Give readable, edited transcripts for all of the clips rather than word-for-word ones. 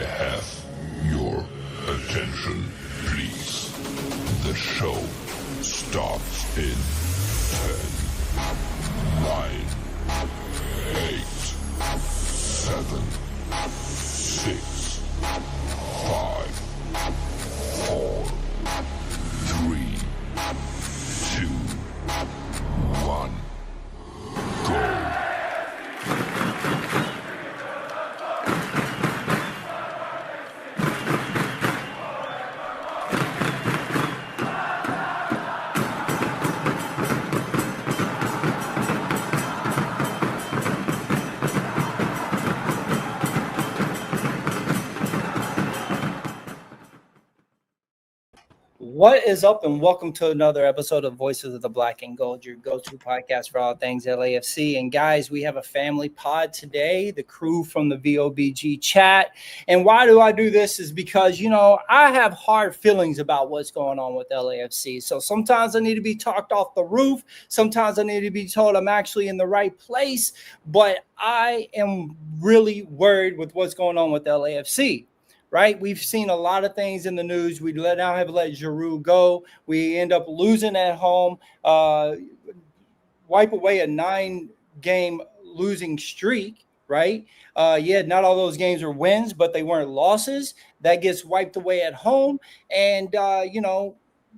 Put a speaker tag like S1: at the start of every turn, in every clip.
S1: have your attention, please? The show starts in 10, 9, 8, 7, 6, 5, 4, 3, 2, 1, go.
S2: What is up, and welcome to another episode of Voices of the Black and Gold, your go-to podcast for all things LAFC. And guys, we have a family pod today, the crew from the VOBG chat. And why do I do this is because, I have hard feelings about what's going on with LAFC. So sometimes I need to be talked off the roof. Sometimes I need to be told I'm actually in the right place. But I am really worried with what's going on with LAFC. Right, we've seen a lot of things in the news. We now have let Giroud go. We end up losing at home, wipe away a 9-game losing streak. Right, not all those games were wins, but they weren't losses. That gets wiped away at home, and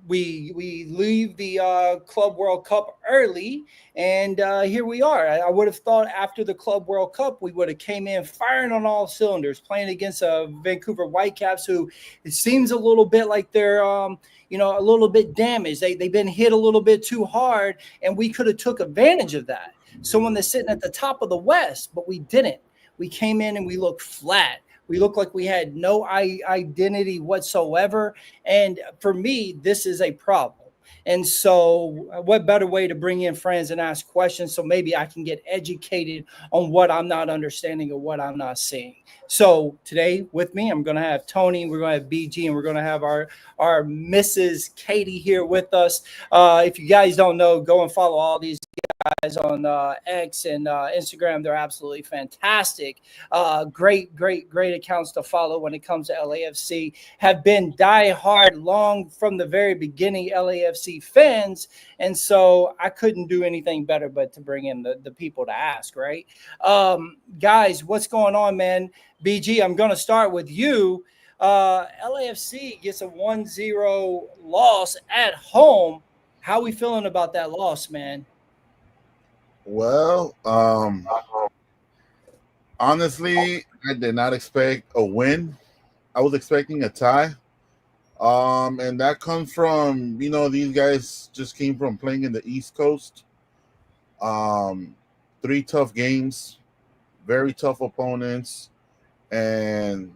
S2: we leave the Club World Cup early, and here we are. I would have thought after the Club World Cup, we would have came in firing on all cylinders, playing against Vancouver Whitecaps, who it seems a little bit like they're, a little bit damaged. They've been hit a little bit too hard, and we could have took advantage of that. So when they're sitting at the top of the West, but we didn't. We came in and we looked flat. We looked like we had no identity whatsoever. And for me, this is a problem. And so what better way to bring in friends and ask questions so maybe I can get educated on what I'm not understanding or what I'm not seeing. So today with me, I'm going to have Tony, we're going to have BG, and we're going to have our Mrs. Katie here with us. If you guys don't know, go and follow all these guys on X and Instagram. They're absolutely fantastic. Great accounts to follow when it comes to LAFC. Have been diehard long from the very beginning LAFC fans, and so I couldn't do anything better but to bring in the people to ask, right? Guys, what's going on, man? BG, I'm going to start with you. LAFC gets a 1-0 loss at home. How are we feeling about that loss, man?
S3: Well, honestly, I did not expect a win. I was expecting a tie. And that comes from, these guys just came from playing in the East Coast. 3 tough games, very tough opponents, and,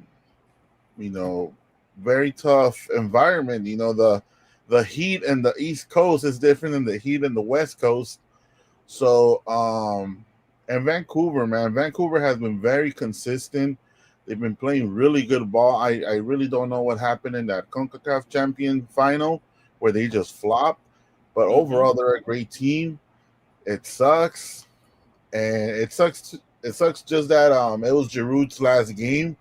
S3: very tough environment. The heat in the East Coast is different than the heat in the West Coast. So, and Vancouver, man, Vancouver has been very consistent. They've been playing really good ball. I really don't know what happened in that CONCACAF champion final where they just flopped. But overall, they're a great team. It sucks. And it sucks just that it was Giroud's last game.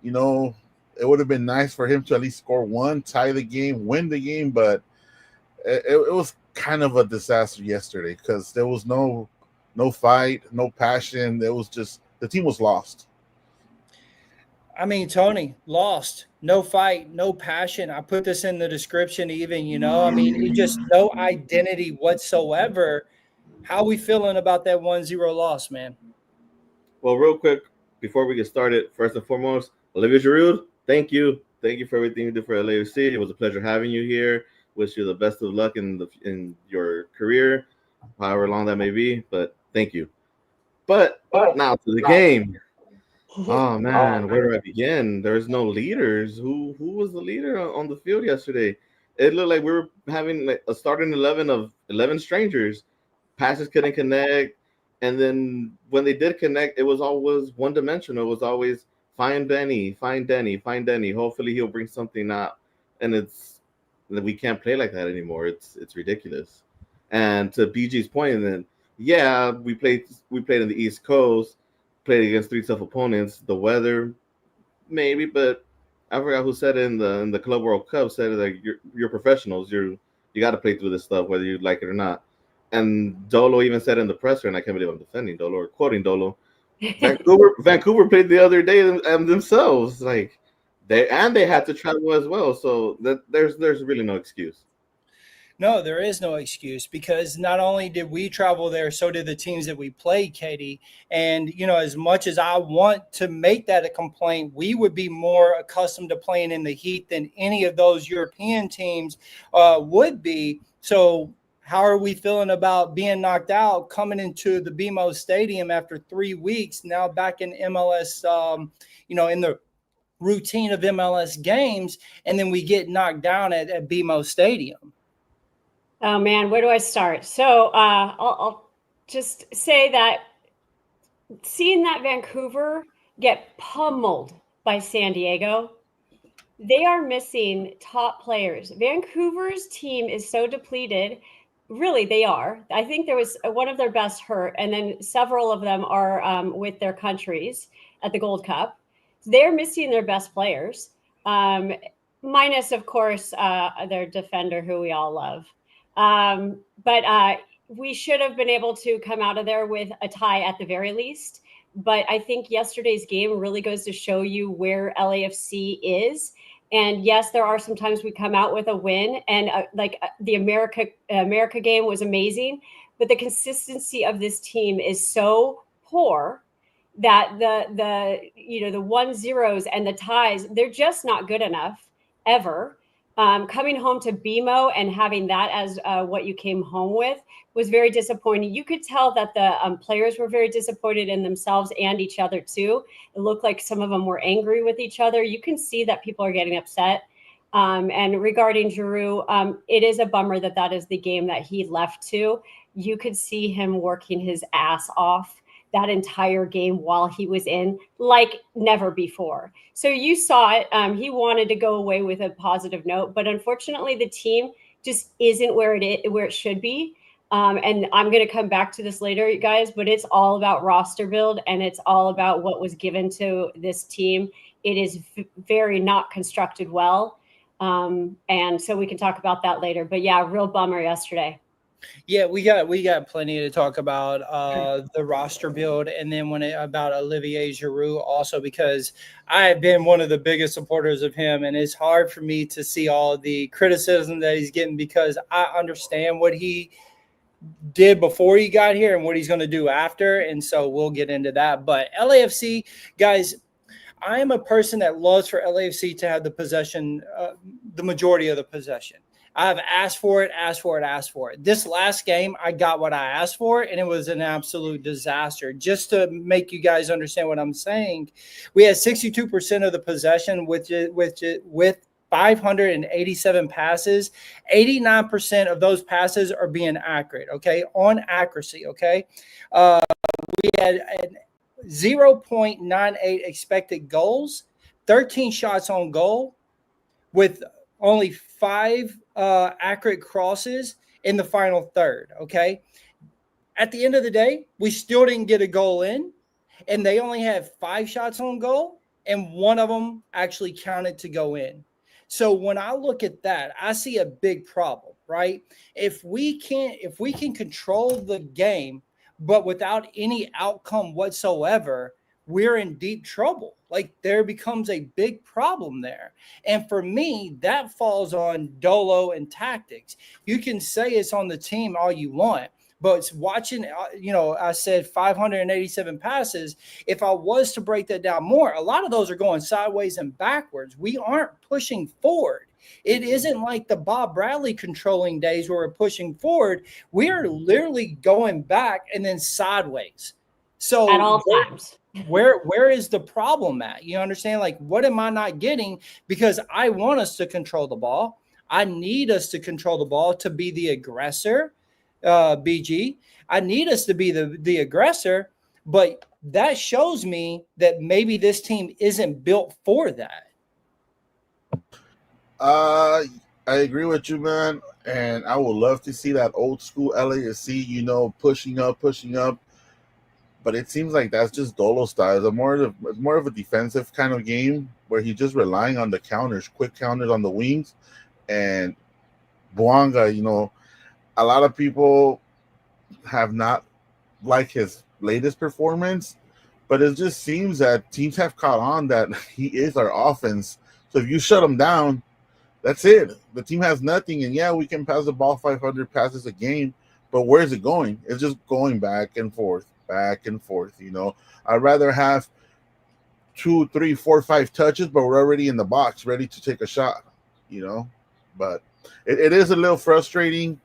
S3: It would have been nice for him to at least score one, tie the game, win the game, but it was kind of a disaster yesterday because there was no fight, no passion. It was just the team was lost.
S2: I mean, Tony, lost, no fight, no passion. I put this in the description even, it just no identity whatsoever. How are we feeling about that 1-0 loss, man?
S4: Well, real quick, before we get started, first and foremost, Olivier Giroud, thank you. Thank you for everything you did for LAFC. It was a pleasure having you here. Wish you the best of luck in your career, however long that may be. But thank you. But now to the game. Oh man, where do I begin? There's no leaders. Who was the leader on the field yesterday? It looked like we were having a starting 11 of 11 strangers. Passes couldn't connect, and then when they did connect, it was always one dimensional. It was always find Denny. Hopefully he'll bring something out, and we can't play like that anymore. It's ridiculous. And to BG's point, then we played in the East Coast, played against 3 tough opponents. The weather maybe, but I forgot who said it in the Club World Cup. Said like you're professionals. You got to play through this stuff whether you like it or not. And Dolo even said in the presser, and I can't believe I'm defending Dolo or quoting Dolo. Vancouver played the other day themselves. Like they had to travel as well. So that there's really no excuse.
S2: No, there is no excuse because not only did we travel there, so did the teams that we played, Katie. And, as much as I want to make that a complaint, we would be more accustomed to playing in the heat than any of those European teams would be. So how are we feeling about being knocked out coming into the BMO Stadium after 3 weeks, now back in MLS, in the routine of MLS games, and then we get knocked down at BMO Stadium?
S5: Oh, man, where do I start? So I'll just say that seeing that Vancouver get pummeled by San Diego, they are missing top players. Vancouver's team is so depleted. Really, they are. I think there was one of their best hurt, and then several of them are with their countries at the Gold Cup. They're missing their best players, minus, of course, their defender, who we all love. But we should have been able to come out of there with a tie at the very least. But I think yesterday's game really goes to show you where LAFC is. And yes, there are some times we come out with a win, and the America game was amazing, but the consistency of this team is so poor that the 1-0s and the ties, they're just not good enough ever. Coming home to BMO and having that as what you came home with was very disappointing. You could tell that the players were very disappointed in themselves and each other too. It looked like some of them were angry with each other. You can see that people are getting upset. And regarding Giroud, it is a bummer that is the game that he left to. You could see him working his ass off that entire game while he was in, like never before. So you saw it. He wanted to go away with a positive note, but unfortunately the team just isn't where it should be. And I'm going to come back to this later, you guys, but it's all about roster build, and it's all about what was given to this team. It is very not constructed well. And so we can talk about that later, but yeah, real bummer yesterday.
S2: Yeah, we got plenty to talk about the roster build, and then about Olivier Giroud also, because I have been one of the biggest supporters of him, and it's hard for me to see all the criticism that he's getting because I understand what he did before he got here and what he's going to do after, and so we'll get into that. But LAFC, guys, I am a person that loves for LAFC to have the possession, the majority of the possession. I've asked for it. This last game, I got what I asked for, and it was an absolute disaster. Just to make you guys understand what I'm saying, we had 62% of the possession with 587 passes. 89% of those passes are being accurate, okay, on accuracy, okay? We had 0.98 expected goals, 13 shots on goal with only 5 accurate crosses in the final third, okay? At the end of the day, we still didn't get a goal in, and they only had 5 shots on goal, and one of them actually counted to go in. So when I look at that, I see a big problem, right? If we can control the game, but without any outcome whatsoever, we're in deep trouble. Like, there becomes a big problem there. And for me, that falls on Dolo and tactics. You can say it's on the team all you want, but it's watching, I said 587 passes. If I was to break that down more, a lot of those are going sideways and backwards. We aren't pushing forward. It isn't like the Bob Bradley controlling days where we're pushing forward. We are literally going back and then sideways. So
S5: at all times.
S2: Where is the problem at? You understand? Like, what am I not getting? Because I want us to control the ball. I need us to control the ball to be the aggressor, BG. I need us to be the aggressor, but that shows me that maybe this team isn't built for that.
S3: I agree with you, man, and I would love to see that old school LAFC, pushing up. but it seems like that's just Dolo style. It's more of a defensive kind of game where he's just relying on the counters, quick counters on the wings. And Bouanga, a lot of people have not liked his latest performance, but it just seems that teams have caught on that he is our offense. So if you shut him down, that's it. The team has nothing. And yeah, we can pass the ball 500 passes a game, but where is it going? It's just going back and forth, back and forth. I'd rather have 2, 3, 4, 5 touches, but we're already in the box, ready to take a shot. But it is a little frustrating.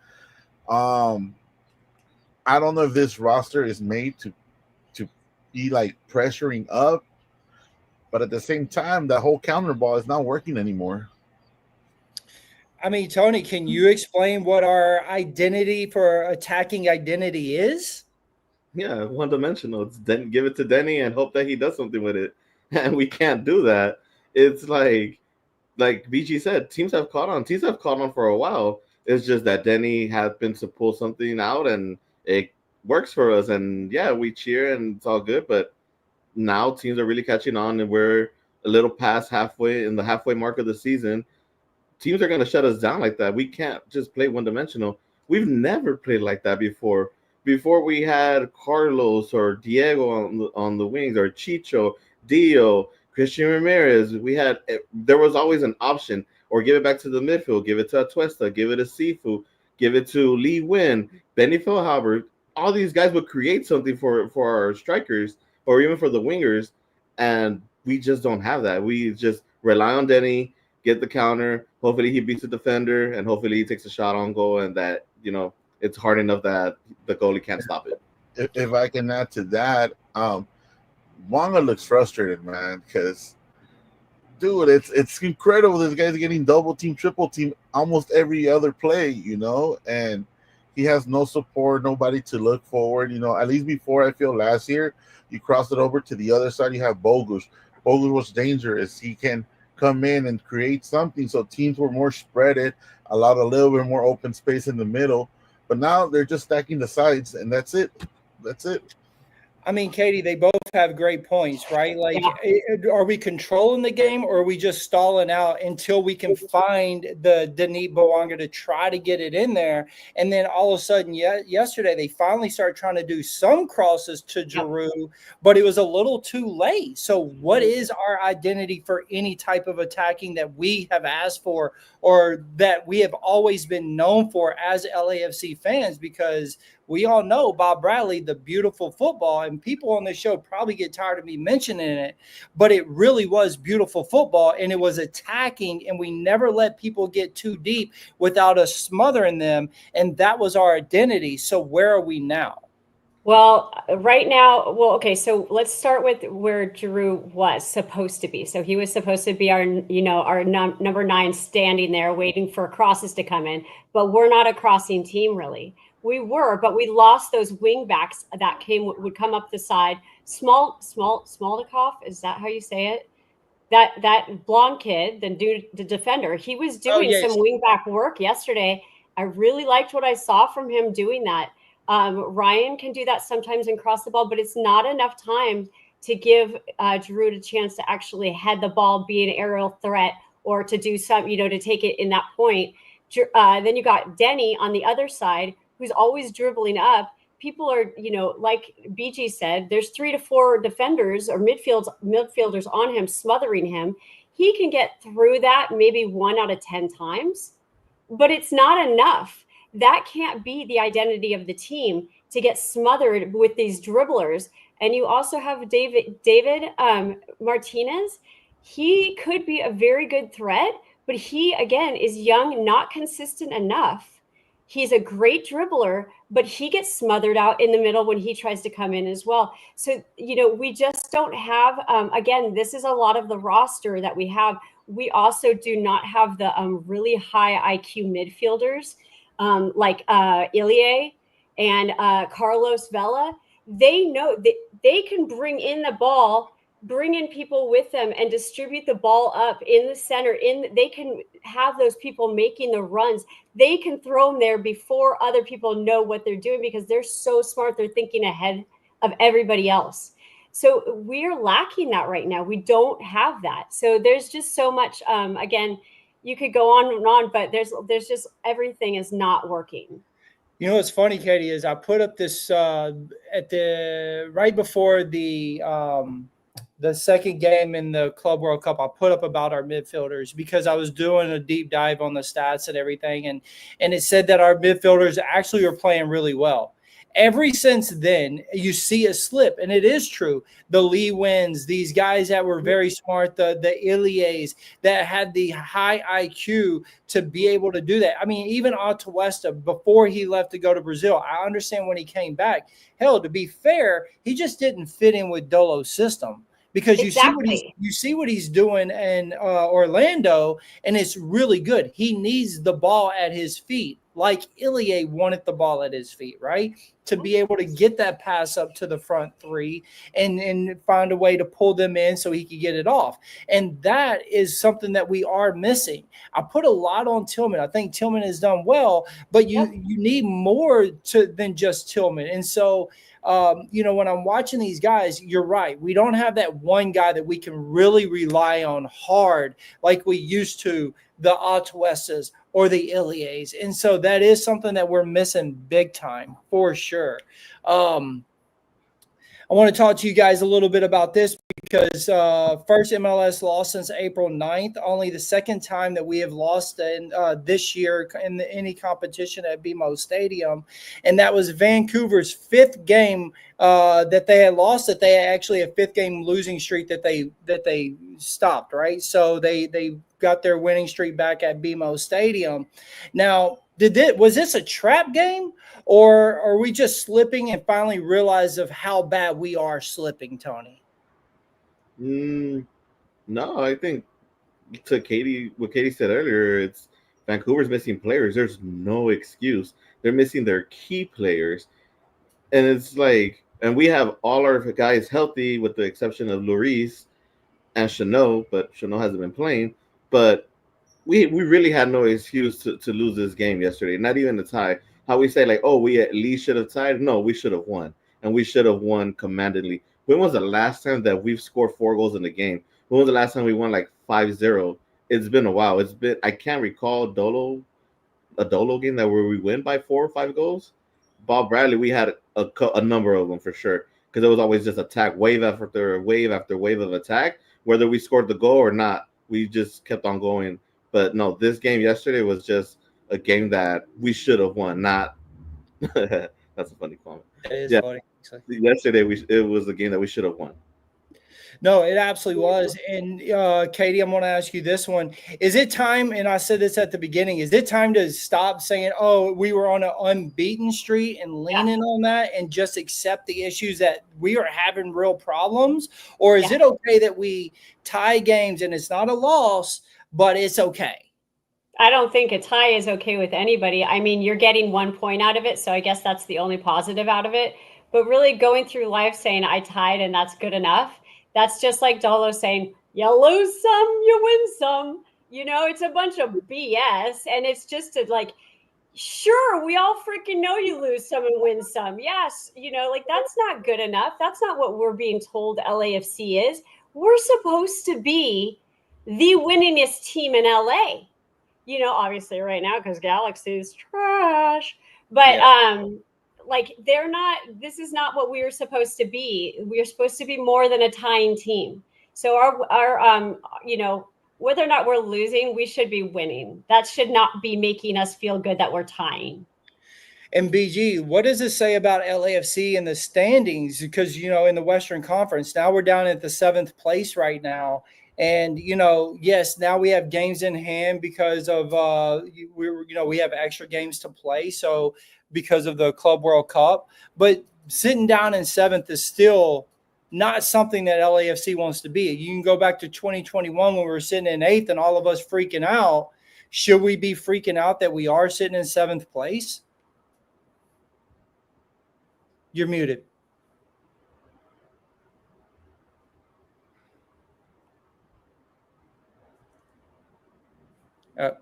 S3: I don't know if this roster is made to be like pressuring up, but at the same time, the whole counter ball is not working anymore.
S2: I mean, Tony, can you explain what our identity for attacking identity is?
S4: Yeah, one-dimensional. It's give it to Denny and hope that he does something with it, and we can't do that. It's like BG said, teams have caught on. Teams have caught on for a while. It's just that Denny happens to pull something out, and it works for us. And yeah, we cheer, and it's all good. But now teams are really catching on, and we're a little past halfway in the halfway mark of the season. Teams are going to shut us down like that. We can't just play one-dimensional. We've never played like that before. Before we had Carlos or Diego on the wings, or Chicho, Dio, Christian Ramirez, there was always an option, or give it back to the midfield, give it to Atuesta, give it to Sifu, give it to Lee Win, Benny Feilhaber. All these guys would create something for our strikers or even for the wingers, and we just don't have that. We just rely on Denny, get the counter, hopefully he beats the defender, and hopefully he takes a shot on goal, and that, it's hard enough that the goalie can't stop it.
S3: If I can add to that, Wanga looks frustrated, man, because, dude, it's incredible. This guy's getting double team, triple team almost every other play, and he has no support, nobody to look forward. At least before, I feel last year, you cross it over to the other side, you have Bogus. Bogus was dangerous. He can come in and create something, so teams were more spreaded, allowed a little bit more open space in the middle. But now they're just stacking the sides, and that's it.
S2: I mean, Katie, they both have great points, right? Like, Are we controlling the game, or are we just stalling out until we can find the Denis Bouanga to try to get it in there? And then all of a sudden, yesterday, they finally started trying to do some crosses to Giroud, but it was a little too late. So what is our identity for any type of attacking that we have asked for, or that we have always been known for as LAFC fans? Because we all know Bob Bradley, the beautiful football, and people on this show probably get tired of me mentioning it, but it really was beautiful football, and it was attacking, and we never let people get too deep without us smothering them, and that was our identity. So where are we now?
S5: Well, right now, okay, so let's start with where Giroud was supposed to be. So he was supposed to be our number 9 standing there waiting for crosses to come in, but we're not a crossing team, really. We were, but we lost those wing backs that would come up the side. Smolnikov, is that how you say it? That blonde kid, the defender, he was doing some wing back work yesterday. I really liked what I saw from him doing that. Ryan can do that sometimes and cross the ball, but it's not enough time to give Giroud a chance to actually head the ball, be an aerial threat, or to do some, to take it in that point. Then you got Denny on the other side, who's always dribbling up. People are, like BG said, there's 3 to 4 defenders or midfielders on him, smothering him. He can get through that maybe 1 out of 10 times, but it's not enough. That can't be the identity of the team, to get smothered with these dribblers. And you also have David Martinez. He could be a very good threat, but he, again, is young, not consistent enough. He's a great dribbler, but he gets smothered out in the middle when he tries to come in as well. So, we just don't have, again, this is a lot of the roster that we have. We also do not have the really high IQ midfielders like Ilie and Carlos Vela. They know that they can bring in the ball, bring in people with them, and distribute the ball up in the center. They can have those people making the runs. They can throw them there before other people know what they're doing, because they're so smart. They're thinking ahead of everybody else. So we're lacking that right now. We don't have that. So there's just so much, again, you could go on and on, but there's just, everything is not working.
S2: You know what's funny, Katie, is I put up this at the right before the second game in the Club World Cup. I put up about our midfielders because I was doing a deep dive on the stats and everything, and it said that our midfielders actually are playing really well. Ever since then, you see a slip, and it is true. The Lee Wins, these guys that were very smart, the Ilies that had the high IQ to be able to do that. I mean, even Ochoa, before he left to go to Brazil, I understand when he came back. Hell, to be fair, he just didn't fit in with Dolo's system. Because you see what he's doing in Orlando, and it's really good. He needs the ball at his feet, like Ilie wanted the ball at his feet, right? To be able to get that pass up to the front three and find a way to pull them in so he could get it off. And that is something that we are missing. I put a lot on Tillman. I think Tillman has done well, but you need more than just Tillman. And so when I'm watching these guys, you're right. We don't have that one guy that we can really rely on hard like we used to, the Ochoas or the Ilies. And so that is something that we're missing big time for sure. I want to talk to you guys a little bit about this because first MLS loss since April 9th, only the second time that we have lost in this year in any competition at BMO Stadium. And that was Vancouver's fifth game that they had lost, that they had actually a fifth game losing streak that they stopped, right? So they got their winning streak back at BMO Stadium. Now, was this a trap game, or are we just slipping and finally realize of how bad we are slipping, Tony?
S4: No, I think to what Katie said earlier, it's Vancouver's missing players. There's no excuse. They're missing their key players. And it's like, and we have all our guys healthy with the exception of Lloris and Chanot, but Chanot hasn't been playing. But we really had no excuse to lose this game yesterday, not even the tie. How we say, like, oh, we at least should have tied? No, we should have won. And we should have won commandingly. When was the last time that we've scored 4 goals in a game? When was the last time we won like 5-0? It's been a while. I can't recall a Dolo game that where we win by 4 or 5 goals. Bob Bradley, we had a number of them for sure, because it was always just attack, wave after wave after wave of attack. Whether we scored the goal or not, we just kept on going. But no, this game yesterday was just a game that we should have won. Not that's a funny comment.
S2: It is funny.
S4: Yesterday it was a game that we should have won.
S2: No, it absolutely was. And Katie, I'm going to ask you this one. Is it time, and I said this at the beginning, is it time to stop saying, oh, we were on an unbeaten streak and leaning on that and just accept the issues that we are having real problems? Or is it okay that we tie games and it's not a loss, but it's okay?
S5: I don't think a tie is okay with anybody. I mean, you're getting 1 point out of it, so I guess that's the only positive out of it. But really going through life saying I tied and that's good enough, that's just like Dolo saying, you lose some, you win some. You know, it's a bunch of BS. And it's just like, sure, we all freaking know you lose some and win some. Yes, like that's not good enough. That's not what we're being told LAFC is. We're supposed to be the winningest team in LA. Obviously right now because Galaxy's trash. But like they're not, this is not what we're supposed to be. We're supposed to be more than a tying team. So our whether or not we're losing, we should be winning. That should not be making us feel good that we're tying.
S2: And BG, what does it say about LAFC and the standings? Because, in the Western Conference, now we're down at the 7th place right now. And, yes, now we have games in hand because of, we have extra games to play. So because of the Club World Cup, but sitting down in 7th is still not something that LAFC wants to be. You can go back to 2021 when we were sitting in 8th and all of us freaking out. Should we be freaking out that we are sitting in 7th place? You're muted. Let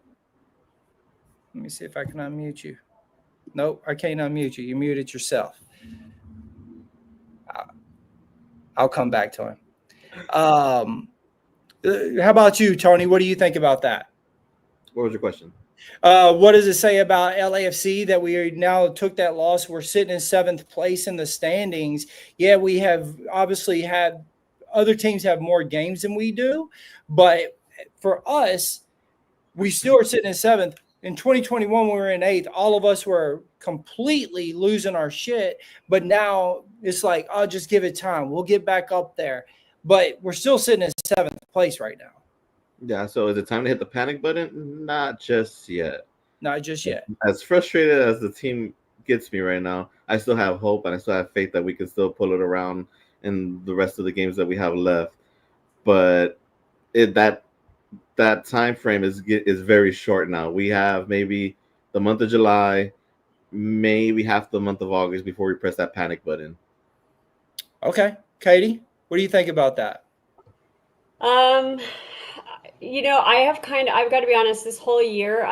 S2: me see if I can unmute you. Nope, I can't unmute you. You muted yourself. I'll come back to him. How about you, Tony? What do you think about that?
S4: What was your question?
S2: What does it say about LAFC that we now took that loss? We're sitting in 7th place in the standings. Yeah, we have obviously had other teams have more games than we do, but for us, we still are sitting in 7th. In 2021, we were in 8th. All of us were completely losing our shit, but now it's like, I'll just give it time. We'll get back up there. But we're still sitting in 7th place right now.
S4: Yeah, so is it time to hit the panic button? Not just yet.
S2: Not just yet.
S4: As frustrated as the team gets me right now, I still have hope and I still have faith that we can still pull it around in the rest of the games that we have left. But that time frame is very short now. We have maybe the month of July, maybe half the month of August before we press that panic button.
S2: Okay. Katie, what do you think about that?
S5: I've got to be honest, this whole year,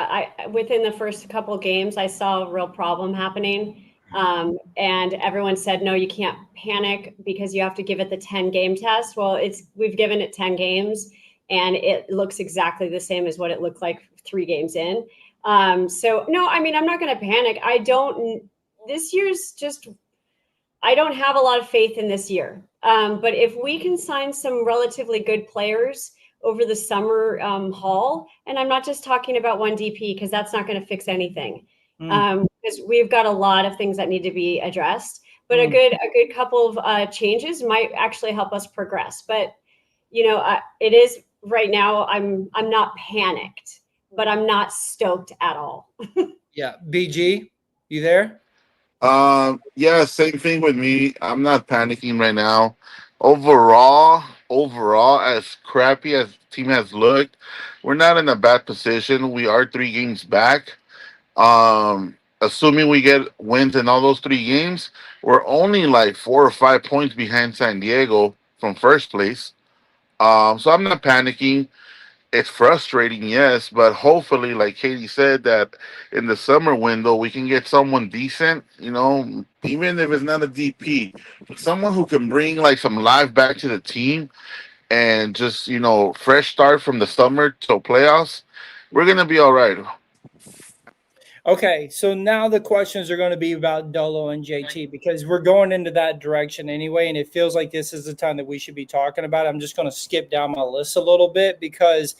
S5: within the first couple of games, I saw a real problem happening. And everyone said, no, you can't panic because you have to give it the 10-game test. Well, we've given it 10 games and it looks exactly the same as what it looked like 3 games in. So no, I mean, I'm not going to panic. I don't have a lot of faith in this year. But if we can sign some relatively good players over the summer haul, and I'm not just talking about one DP because that's not going to fix anything. Because we've got a lot of things that need to be addressed. But a good couple of changes might actually help us progress. But it is right now. I'm not panicked, but I'm not stoked at all.
S2: Yeah, BG, you there?
S3: Yeah, same thing with me. I'm not panicking right now. Overall, as crappy as the team has looked, we're not in a bad position. We are 3 games back. Assuming we get wins in all those 3 games, we're only like 4 or 5 points behind San Diego from first place. So I'm not panicking. It's frustrating, yes, but hopefully, like Katie said, that in the summer window we can get someone decent, even if it's not a DP, someone who can bring like some life back to the team and just, fresh start from the summer till playoffs. We're gonna be all right.
S2: Okay, so now the questions are going to be about Dolo and JT because we're going into that direction anyway, and it feels like this is the time that we should be talking about it. I'm just going to skip down my list a little bit because,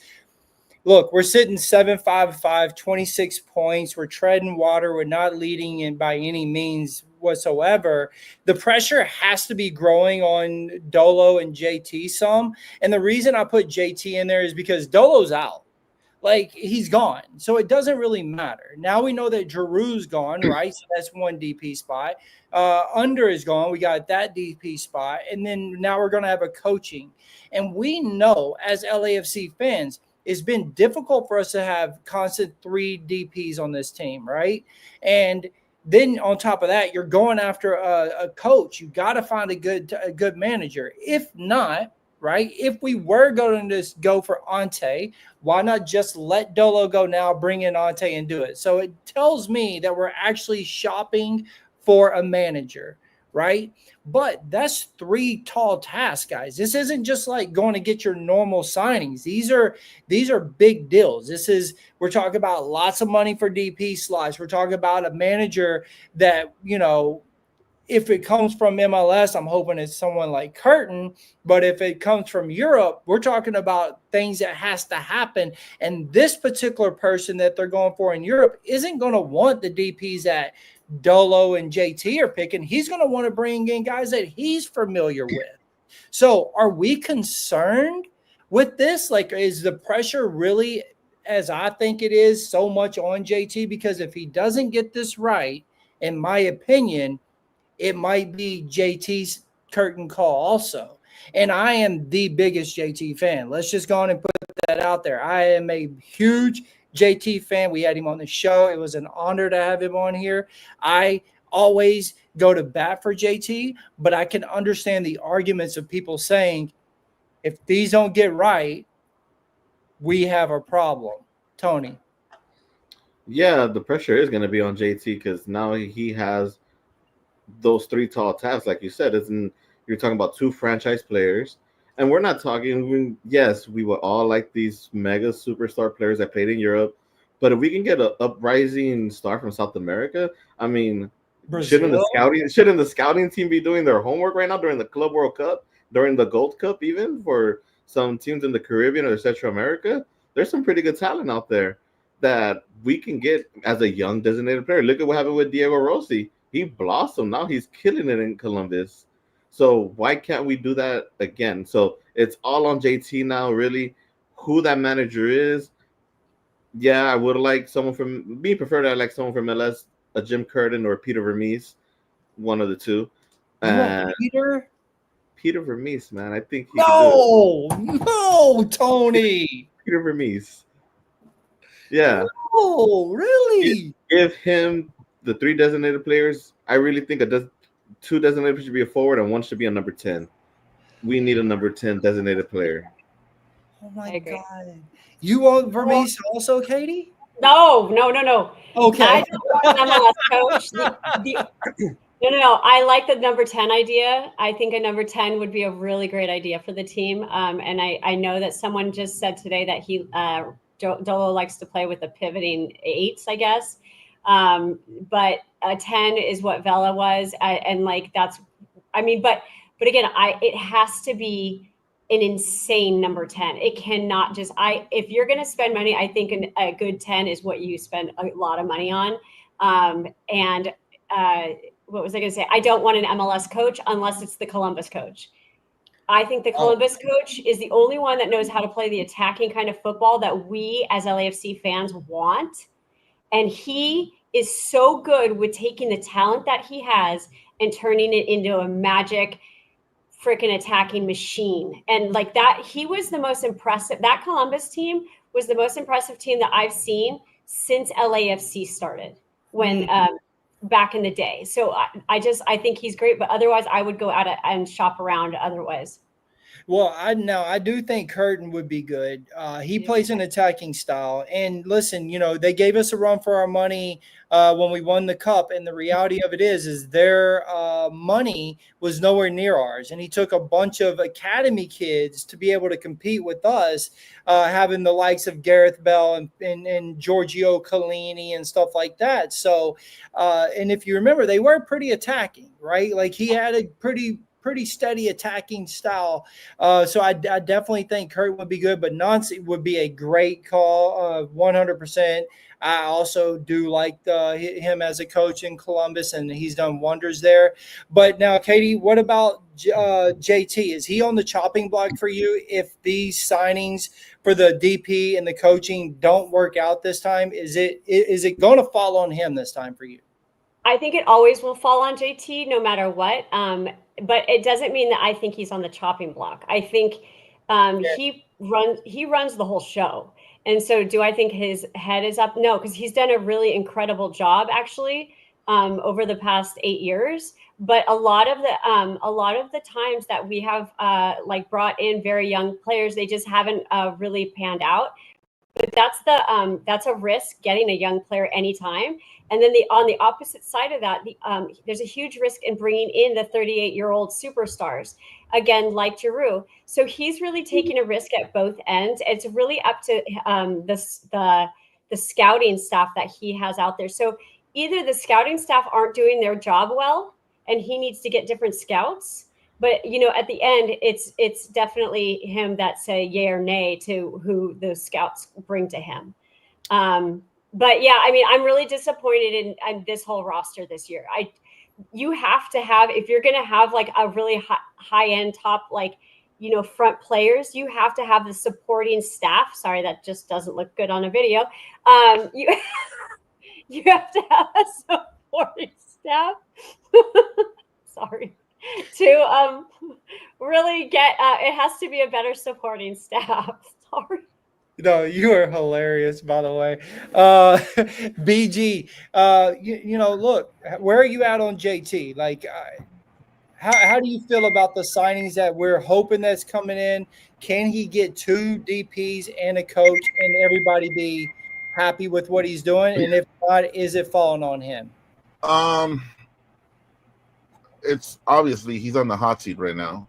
S2: look, we're sitting 7-5-5, 26 points. We're treading water. We're not leading in by any means whatsoever. The pressure has to be growing on Dolo and JT some, and the reason I put JT in there is because Dolo's out. Like, he's gone. So it doesn't really matter. Now we know that Giroud's gone, right? So that's one DP spot. Under is gone. We got that DP spot. And then now we're going to have a coaching. And we know as LAFC fans, it's been difficult for us to have constant 3 DPs on this team, right? And then on top of that, you're going after a coach. You got to find a good manager. If not, right? If we were going to just go for Ante, why not just let Dolo go now, bring in Ante and do it? So it tells me that we're actually shopping for a manager, right? But that's 3 tall tasks, guys. This isn't just like going to get your normal signings. These are big deals. We're talking about lots of money for DP slots. We're talking about a manager that, if it comes from MLS, I'm hoping it's someone like Curtin. But if it comes from Europe, we're talking about things that has to happen. And this particular person that they're going for in Europe isn't going to want the DPs that Dolo and JT are picking. He's going to want to bring in guys that he's familiar with. So are we concerned with this? Like, is the pressure really, as I think it is, so much on JT? Because if he doesn't get this right, in my opinion, it might be JT's curtain call also. And I am the biggest JT fan. Let's just go on and put that out there. I am a huge JT fan. We had him on the show. It was an honor to have him on here. I always go to bat for JT, but I can understand the arguments of people saying, if these don't get right, we have a problem. Tony.
S4: Yeah, the pressure is going to be on JT because now he has those 3 tall tasks, like you said. You're talking about 2 franchise players. And we're not talking, yes, we would all like these mega superstar players that played in Europe. But if we can get an uprising star from South America, I mean,
S2: Brazil.
S4: shouldn't the scouting team be doing their homework right now during the Club World Cup, during the Gold Cup, even for some teams in the Caribbean or Central America? There's some pretty good talent out there that we can get as a young designated player. Look at what happened with Diego Rossi. He blossomed. Now he's killing it in Columbus. So why can't we do that again? So it's all on JT now, really. Who that manager is, yeah, I would like someone from me. Prefer I like someone from MLS, a Jim Curtin or Peter Vermees, one of the two.
S2: You want
S4: And Peter Vermees, man, I think he
S2: no, Tony.
S4: Peter Vermees. Yeah.
S2: Oh, really?
S4: Give him the 3 designated players. I really think 2 designated players should be a forward and 1 should be a number 10. We need a number 10 designated player.
S2: Oh my God. You want Vermees also, Katie?
S5: No.
S2: Okay.
S5: I don't want an MLS coach. No. I like the number 10 idea. I think a number 10 would be a really great idea for the team. And I know that someone just said today that Dolo likes to play with the pivoting 8s, I guess. But a 10 is what Vela was. And like, that's, I mean, but again, it has to be an insane number 10. It cannot just, if you're going to spend money, I think a good 10 is what you spend a lot of money on. What was I going to say? I don't want an MLS coach unless it's the Columbus coach. I think the Columbus coach is the only one that knows how to play the attacking kind of football that we as LAFC fans want. And he is so good with taking the talent that he has and turning it into a magic freaking attacking machine. And like that, he was the most impressive. That Columbus team was the most impressive team that I've seen since LAFC started when back in the day. So I think he's great, but otherwise I would go out and shop around otherwise.
S2: Well, I do think Curtin would be good. He plays an attacking style. And listen, they gave us a run for our money when we won the cup. And the reality of it is their money was nowhere near ours. And he took a bunch of academy kids to be able to compete with us, having the likes of Gareth Bell and Giorgio Chiellini and stuff like that. So, and if you remember, they were pretty attacking, right? Like he had a pretty steady attacking style. So I definitely think Kurt would be good, but Nancy would be a great call, 100%. I also do like him as a coach in Columbus, and he's done wonders there. But now, Katie, what about JT? Is he on the chopping block for you if these signings for the DP and the coaching don't work out this time? Is it going to fall on him this time for you?
S5: I think it always will fall on JT no matter what. But it doesn't mean that I think he's on the chopping block. I think he runs the whole show. And so do I think his head is up? No, because he's done a really incredible job actually over the past 8 years. But a lot of the times that we have brought in very young players, they just haven't really panned out. But that's a risk getting a young player anytime. And then on the opposite side of that, there's a huge risk in bringing in the 38-year-old superstars, again, like Giroud. So he's really taking a risk at both ends. It's really up to the scouting staff that he has out there. So either the scouting staff aren't doing their job well, and he needs to get different scouts. But, at the end, it's definitely him that say yay or nay to who those scouts bring to him. But yeah, I mean, I'm really disappointed in this whole roster this year. You have to have, if you're going to have like a really high end top, front players, you have to have the supporting staff. Sorry, that just doesn't look good on a video. You have to have a supporting staff. Sorry. To really get, it has to be a better supporting staff. Sorry.
S2: No, you are hilarious, by the way. BG, look, where are you at on JT? Like, how do you feel about the signings that we're hoping that's coming in? Can he get 2 DPs and a coach and everybody be happy with what he's doing? And if not, is it falling on him?
S3: it's obviously he's on the hot seat right now.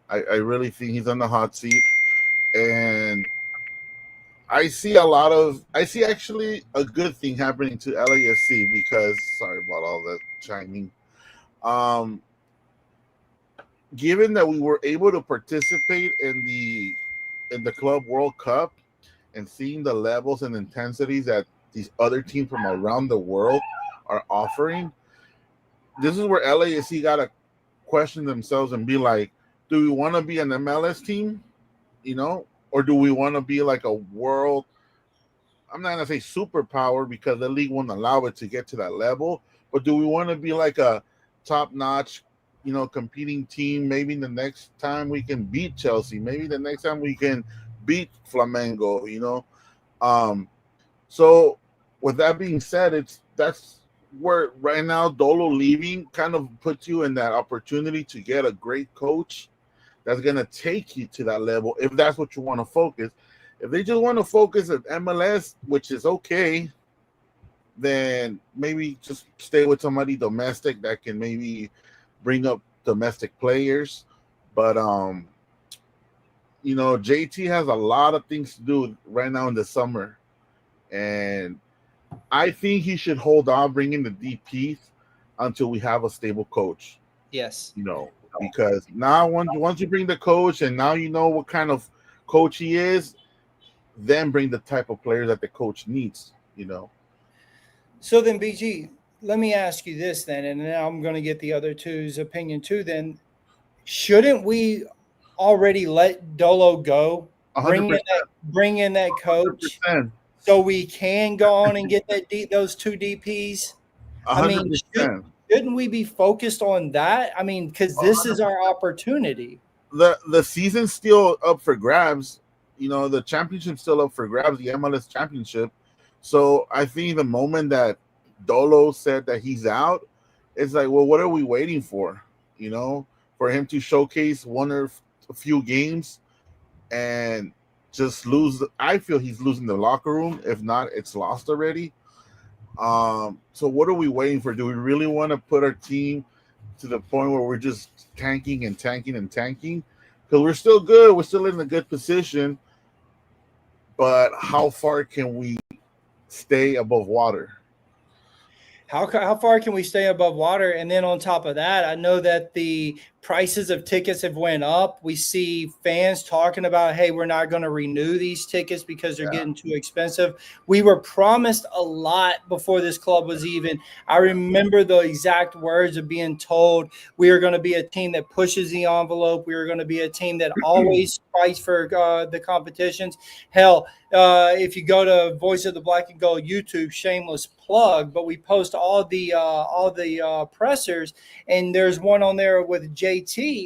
S3: I really think he's on the hot seat, and I see actually a good thing happening to LAFC because sorry about all the chiming. Um, Given that we were able to participate in the Club World Cup and seeing the levels and intensities that these other teams from around the world are offering, this is where LAFC got to question themselves and be like, do we want to be an MLS team, or do we want to be like a world? I'm not gonna say superpower because the league won't allow it to get to that level, but do we want to be like a top-notch, competing team? Maybe the next time we can beat Chelsea, maybe the next time we can beat Flamengo, So with that being said, that's where right now Dolo leaving kind of puts you in that opportunity to get a great coach that's going to take you to that level if that's what you want to focus. If they just want to focus at MLS, which is okay, then maybe just stay with somebody domestic that can maybe bring up domestic players. But JT has a lot of things to do right now in the summer, and I think he should hold on bringing the DPs until we have a stable coach.
S2: Yes.
S3: Because now once you bring the coach and now you know what kind of coach he is, then bring the type of players that the coach needs.
S2: So then, BG, let me ask you this then, and then I'm going to get the other two's opinion too. Then, shouldn't we already let Dolo go?
S3: 100%.
S2: Bring in that coach
S3: 100%.
S2: so we can go on and get those two DPs.
S3: 100%.
S2: I mean, shouldn't we be focused on that? I mean, because this is our opportunity.
S3: The season's still up for grabs. The championship's still up for grabs, the MLS championship. So I think the moment that Dolo said that he's out, it's like, well, what are we waiting for? For him to showcase one or a few games and just lose. I feel he's losing the locker room. If not, it's lost already. So what are we waiting for? Do we really want to put our team to the point where we're just tanking and tanking and tanking? Because we're still good. We're still in a good position. But how far can we stay above water?
S2: How far can we stay above water? And then on top of that, I know that the prices of tickets have went up. We see fans talking about, hey, we're not going to renew these tickets because they're getting too expensive. We were promised a lot before this club was even. I remember the exact words of being told we are going to be a team that pushes the envelope. We are going to be a team that always fights for the competitions. Hell, if you go to Voice of the Black and Gold YouTube, shameless plug, but we post all the pressers, and there's one on there with JT,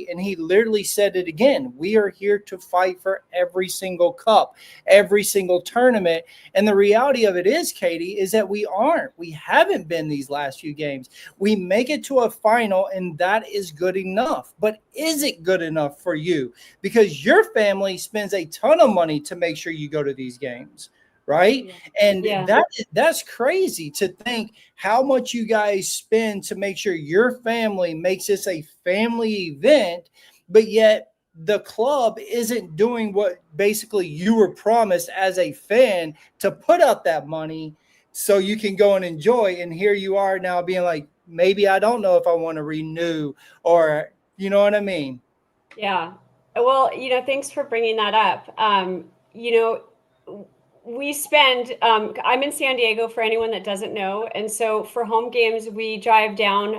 S2: and he literally said it again. We are here to fight for every single cup, every single tournament. And the reality of it is, Katie, is that we aren't. We haven't been these last few games. We make it to a final, and that is good enough. But is it good enough for you? Because your family spends a ton of money to make sure you go to these games. Right. And that's crazy to think how much you guys spend to make sure your family makes this a family event, but yet the club isn't doing what basically you were promised as a fan to put out that money so you can go and enjoy. And here you are now being like, maybe I don't know if I want to renew, or you know what I mean?
S5: Yeah. Well, thanks for bringing that up. We spend, I'm in San Diego for anyone that doesn't know. And so for home games, we drive down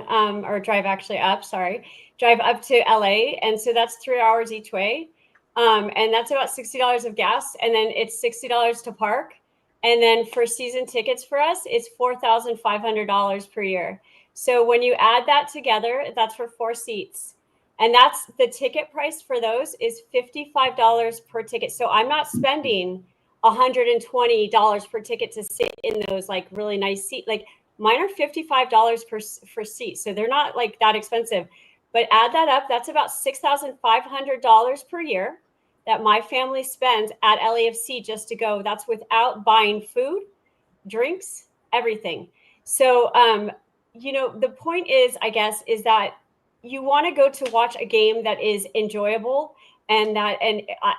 S5: drive up to LA. And so that's 3 hours each way. And that's about $60 of gas. And then it's $60 to park. And then for season tickets for us, it's $4,500 per year. So when you add that together, that's for 4 seats. And that's the ticket price for those is $55 per ticket. So I'm not spending $120 per ticket to sit in those like really nice seats. Like mine are $55 per seat. So they're not like that expensive, but add that up. That's about $6,500 per year that my family spends at LAFC just to go. That's without buying food, drinks, everything. So, the point is, I guess, is that you want to go to watch a game that is enjoyable, and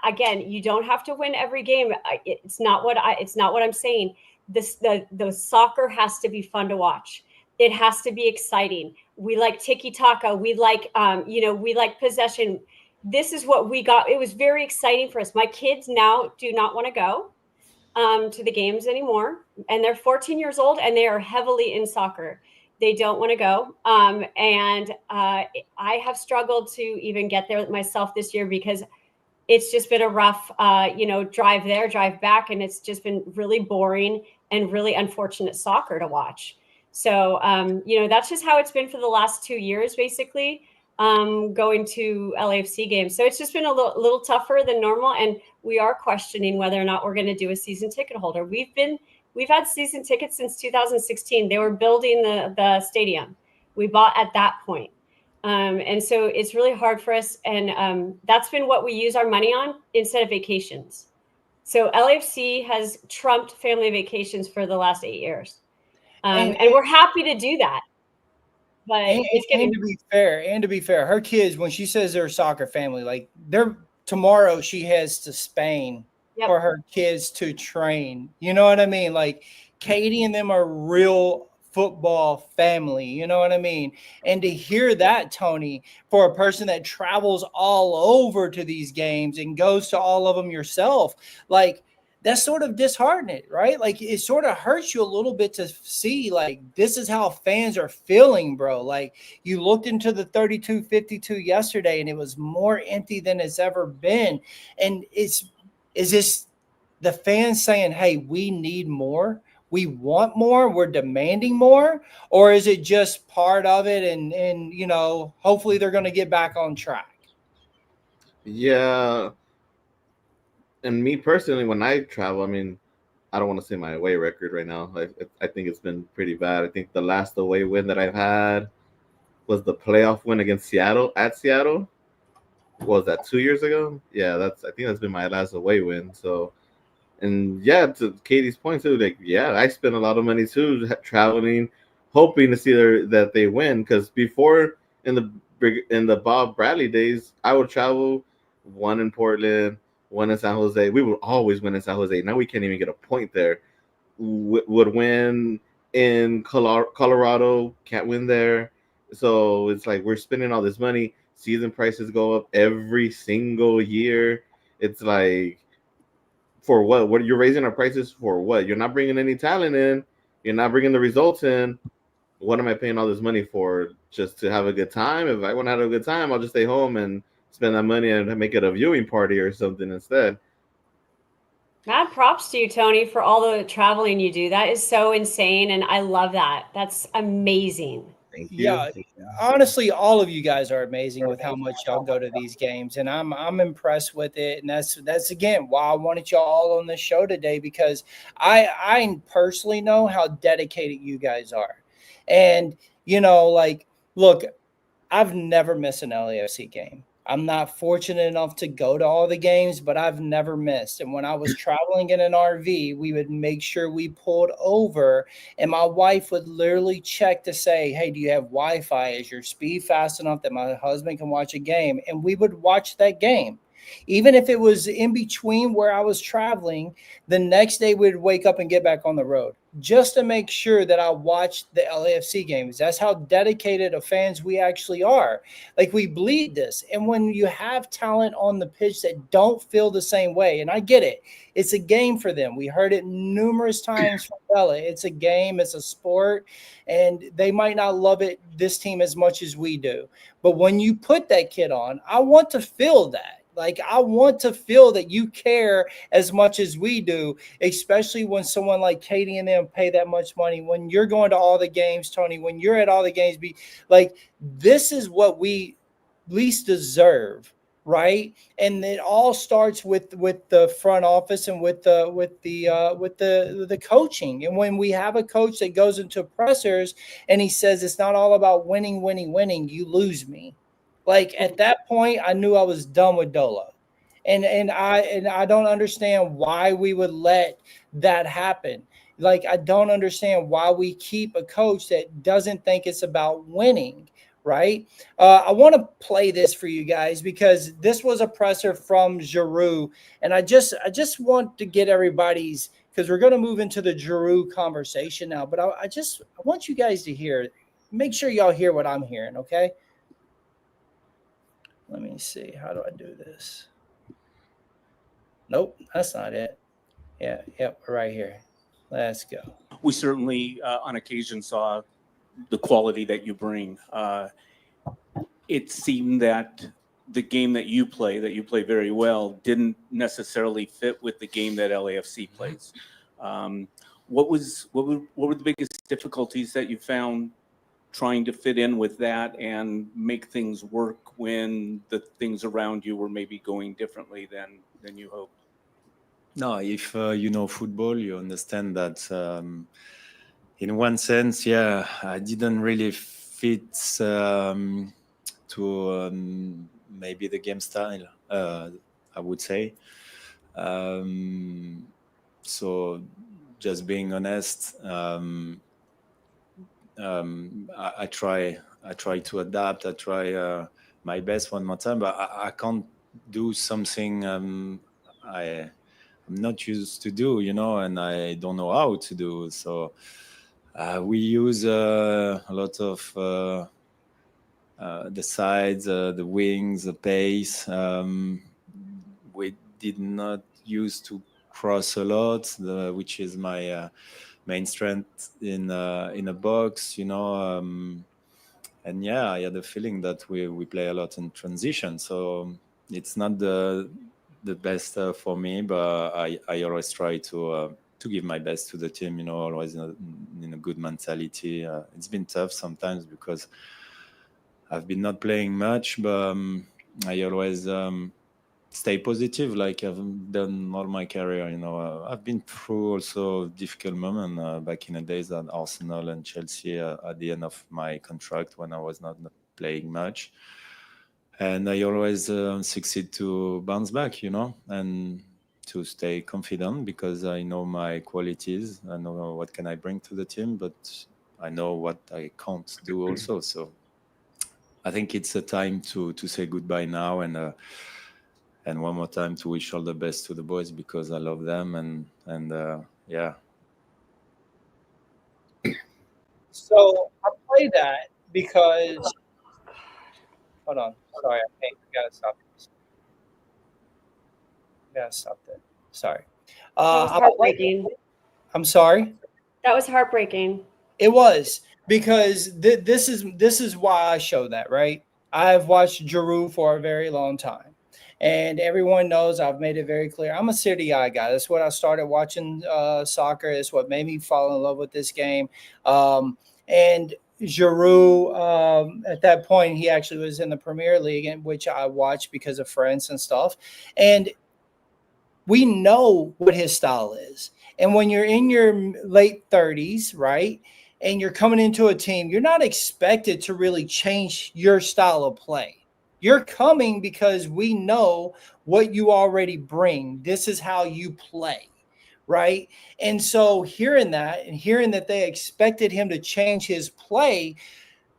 S5: again, you don't have to win every game. It's not what I'm saying. The soccer has to be fun to watch. It has to be exciting. We like tiki-taka. We like we like possession. This is what we got. It was very exciting for us. My kids now do not want to go to the games anymore, and they're 14 years old, and they are heavily in soccer. They don't want to go, and I have struggled to even get there myself this year because it's just been a rough, drive there, drive back, and it's just been really boring and really unfortunate soccer to watch. So, that's just how it's been for the last 2 years, basically, going to LAFC games. So it's just been a little tougher than normal, and we are questioning whether or not we're going to do a season ticket holder. We've had season tickets since 2016. They were building the stadium. We bought at that point. And so it's really hard for us. And that's been what we use our money on instead of vacations. So LAFC has trumped family vacations for the last 8 years. And we're happy to do that. But it's getting
S2: to be fair, her kids, when she says they're a soccer family, like tomorrow she heads to Spain for her kids to train. You know what I mean? Like Katie and them are real football family. You know what I mean? And to hear that, Tony, for a person that travels all over to these games and goes to all of them yourself, like that's sort of disheartening, right? Like it sort of hurts you a little bit to see like this is how fans are feeling, bro. Like you looked into the 32-52 yesterday and it was more empty than it's ever been. And is this the fans saying, hey, we need more? We want more, we're demanding more, or is it just part of it and hopefully they're going to get back on track?
S4: Yeah. And me personally, when I travel, I mean, I don't want to say my away record right now. I think it's been pretty bad. I think the last away win that I've had was the playoff win against Seattle at Seattle. What was that, 2 years ago? Yeah, I think that's been my last away win. So, and yeah, to Katie's point too, like, yeah, I spend a lot of money too traveling, hoping to see that they win. Because before in the Bob Bradley days, I would travel, one in Portland, one in San Jose. We would always win in San Jose. Now we can't even get a point there. Would win in Colorado, can't win there. So it's like we're spending all this money. Season prices go up every single year. It's like, for what? What you're raising our prices for? What? You're not bringing any talent in. You're not bringing the results in. What am I paying all this money for? Just to have a good time? If I want to have a good time, I'll just stay home and spend that money and make it a viewing party or something instead.
S5: Mad props to you, Tony, for all the traveling you do. That is so insane, and I love that. That's amazing.
S4: Thank you.
S2: Yeah, honestly, all of you guys are amazing with how much y'all go to these games, and I'm impressed with it. And that's again why I wanted y'all all on this show today, because I personally know how dedicated you guys are. And like, look, I've never missed an LAFC game. I'm not fortunate enough to go to all the games, but I've never missed. And when I was traveling in an RV, we would make sure we pulled over, and my wife would literally check to say, hey, do you have Wi-Fi? Is your speed fast enough that my husband can watch a game? And we would watch that game. Even if it was in between where I was traveling, the next day we'd wake up and get back on the road just to make sure that I watched the LAFC games. That's how dedicated of fans we actually are. Like, we bleed this. And when you have talent on the pitch that don't feel the same way, and I get it, it's a game for them. We heard it numerous times from Bella. It's a game, it's a sport, and they might not love it, this team, as much as we do. But when you put that kid on, I want to feel that. Like, I want to feel that you care as much as we do, especially when someone like Katie and them pay that much money. When you're going to all the games, Tony, when you're at all the games, this is what we least deserve, right? And it all starts with the front office and with the coaching. And when we have a coach that goes into pressers and he says it's not all about winning, you lose me. Like, at that point, I knew I was done with Dolo, and I don't understand why we would let that happen. Like, I don't understand why we keep a coach that doesn't think it's about winning, right? I want to play this for you guys because this was a presser from Giroud, and I just want to get everybody's, because we're going to move into the Giroud conversation now, but I want you guys to hear. Make sure y'all hear what I'm hearing, okay? Let me see. How do I do this? Nope, that's not it. Yeah, yep, right here. Let's go.
S6: We certainly, on occasion, saw the quality that you bring. It seemed that the game that you play very well, didn't necessarily fit with the game that LAFC plays. What were the biggest difficulties that you found trying to fit in with that and make things work when the things around you were maybe going differently than you hoped?
S7: No, if you know football, you understand that in one sense, yeah, I didn't really fit to maybe the game style, I would say. So just being honest, I try to adapt. I try my best one more time, but I can't do something I'm not used to do, and I don't know how to do. So we use a lot of the sides, the wings, the pace. We did not used to cross a lot, which is my main strength in a box, and yeah, I had the feeling that we play a lot in transition, so it's not the best for me, but I always try to give my best to the team, always in a good mentality. It's been tough sometimes because I've been not playing much, but I always stay positive, like I've done all my career. I've been through also difficult moment back in the days at Arsenal and Chelsea at the end of my contract when I was not playing much, and I always succeed to bounce back, and to stay confident because I know my qualities. I know what can I bring to the team, but I know what I can't do also. So I think it's a time to say goodbye now, and one more time to wish all the best to the boys because I love them, and yeah.
S2: So I play that because, hold on, sorry, I gotta stop this. Gotta stop that. Sorry.
S5: That was
S2: I play-
S5: heartbreaking.
S2: I'm sorry.
S5: That was heartbreaking.
S2: It was because this is why I show that, right? I've watched Giroud for a very long time, and everyone knows I've made it very clear. I'm a Serie A guy. That's what I started watching soccer. It's what made me fall in love with this game. And Giroud, at that point, he actually was in the Premier League, in which I watched because of friends and stuff. And we know what his style is. And when you're in your late 30s, right, and you're coming into a team, you're not expected to really change your style of play. You're coming because we know what you already bring. This is how you play, right? And so hearing that and hearing that they expected him to change his play,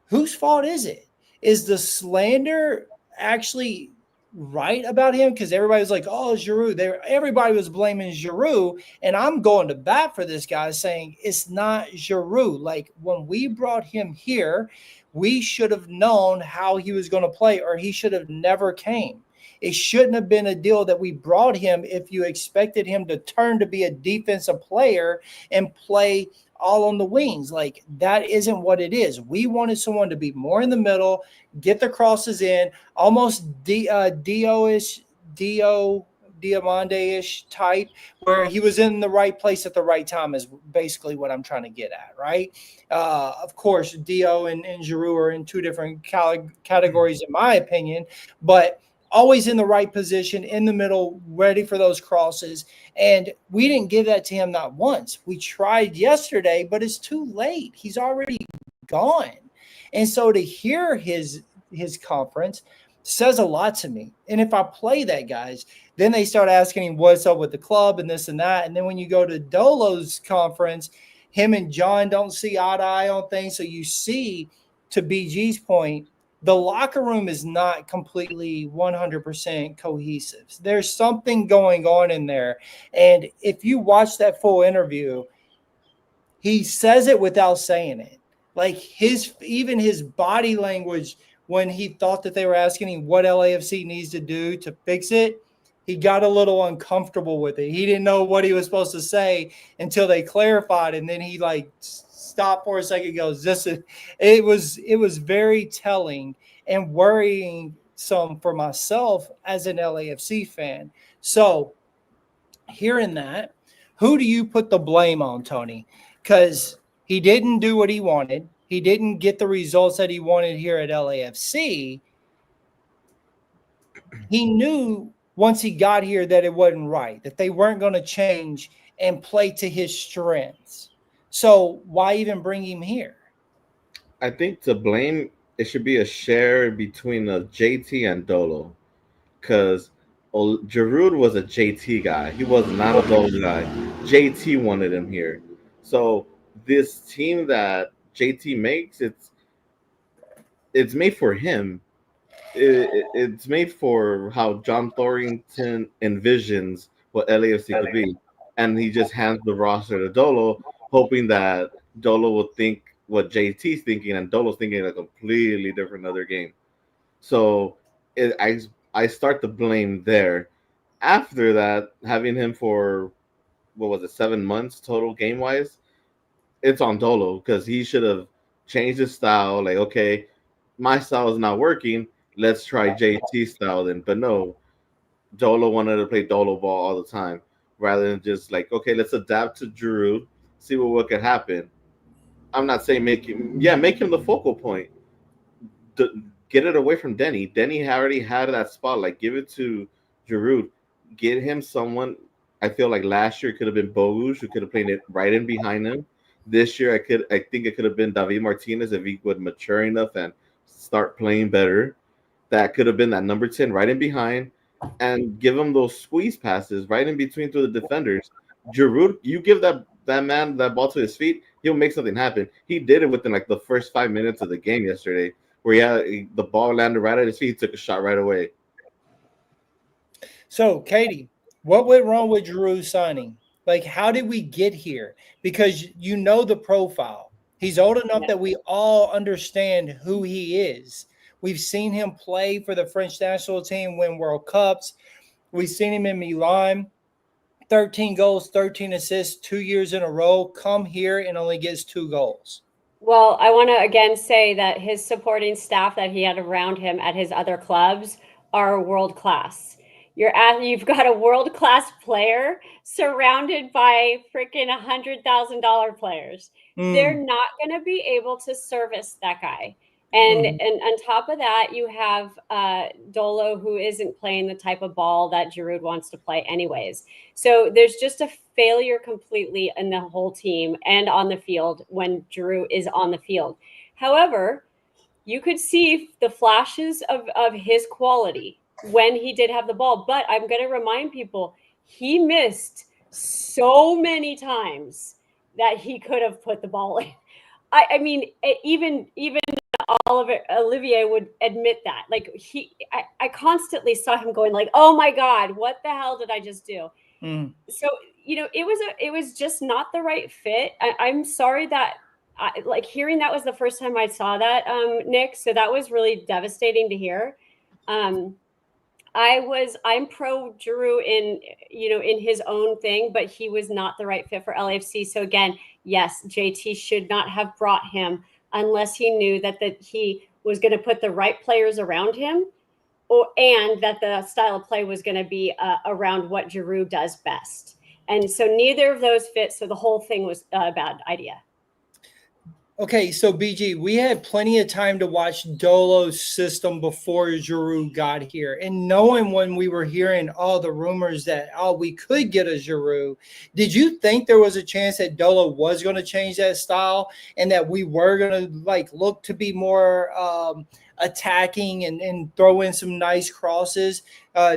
S2: whose fault is it? Is the slander actually right about him? Because everybody was like, oh, Giroud. Everybody was blaming Giroud, and I'm going to bat for this guy saying it's not Giroud. Like, when we brought him here, we should have known how he was going to play, or he should have never came. It shouldn't have been a deal that we brought him if you expected him to turn to be a defensive player and play all on the wings. Like, that isn't what it is. We wanted someone to be more in the middle, get the crosses in, almost Diamande-ish type, where he was in the right place at the right time is basically what I'm trying to get at, right? Of course, Dio and Giroud are in two different categories, in my opinion, but always in the right position, in the middle, ready for those crosses. And we didn't give that to him not once. We tried yesterday, but it's too late. He's already gone. And so to hear his conference says a lot to me. And if I play that, guys, then they start asking him what's up with the club and this and that. And then when you go to Dolo's conference, him and John don't see eye to eye on things. So you see, to BG's point, the locker room is not completely 100% cohesive. There's something going on in there. And if you watch that full interview, he says it without saying it. Like even his body language when he thought that they were asking him what LAFC needs to do to fix it, he got a little uncomfortable with it. He didn't know what he was supposed to say until they clarified, and then he like stopped for a second and goes, it was very telling and worrying some for myself as an LAFC fan. So hearing that, who do you put the blame on, Tony? Because he didn't do what he wanted. He didn't get the results that he wanted here at LAFC. He knew once he got here that it wasn't right, that they weren't going to change and play to his strengths. So why even bring him here?
S4: I think to blame, it should be a share between JT and Dolo, because Giroud was a JT guy. He was not a Dolo guy. JT wanted him here. So this team that JT makes, it's made for him. It's made for how John Thorrington envisions what LAFC could be. And he just hands the roster to Dolo, hoping that Dolo will think what JT's thinking and Dolo's thinking a completely different other game. So I start the blame there. After that, having him for, 7 months total game-wise, it's on Dolo because he should have changed his style. Like, okay, my style is not working. Let's try JT's style then. But no, Dolo wanted to play Dolo ball all the time rather than just like, okay, let's adapt to Giroud, see what could happen. I'm not saying make him the focal point. Get it away from Denny. Denny already had that spot. Like, give it to Giroud. Get him someone. I feel like last year it could have been Bogusz, who could have played it right in behind him. This year, I think it could have been David Martinez if he would mature enough and start playing better. That could have been that number 10 right in behind and give him those squeeze passes right in between to the defenders. Giroud, you give that man that ball to his feet, he'll make something happen. He did it within like the first 5 minutes of the game yesterday, where the ball landed right at his feet, he took a shot right away.
S2: So, Katie, what went wrong with Giroud signing? Like, how did we get here? Because you know the profile. He's old enough that we all understand who he is. We've seen him play for the French national team, win World Cups. We've seen him in Milan, 13 goals, 13 assists, 2 years in a row, come here and only gets 2 goals.
S5: Well, I want to again say that his supporting staff that he had around him at his other clubs are world class. You've got a world class player surrounded by freaking $100,000 players. They're not going to be able to service that guy. And on top of that, you have Dolo, who isn't playing the type of ball that Giroud wants to play anyways. So there's just a failure completely in the whole team and on the field when Giroud is on the field. However, you could see the flashes of his quality when he did have the ball. But I'm going to remind people, he missed so many times that he could have put the ball in. I mean, even Olivier would admit that. Like, I constantly saw him going like, "Oh my God, what the hell did I just do?" So, it was just not the right fit. I'm sorry that, hearing that was the first time I saw that, Nick. So that was really devastating to hear. I'm pro Giroud in his own thing, but he was not the right fit for LAFC. So again, yes, JT should not have brought him unless he knew that he was going to put the right players around him, and that the style of play was going to be around what Giroud does best. And so neither of those fit. So the whole thing was a bad idea.
S2: Okay, so BG, we had plenty of time to watch Dolo's system before Giroud got here. And knowing when we were hearing all the rumors that, we could get a Giroud, did you think there was a chance that Dolo was going to change that style and that we were going to look to be more attacking and throw in some nice crosses?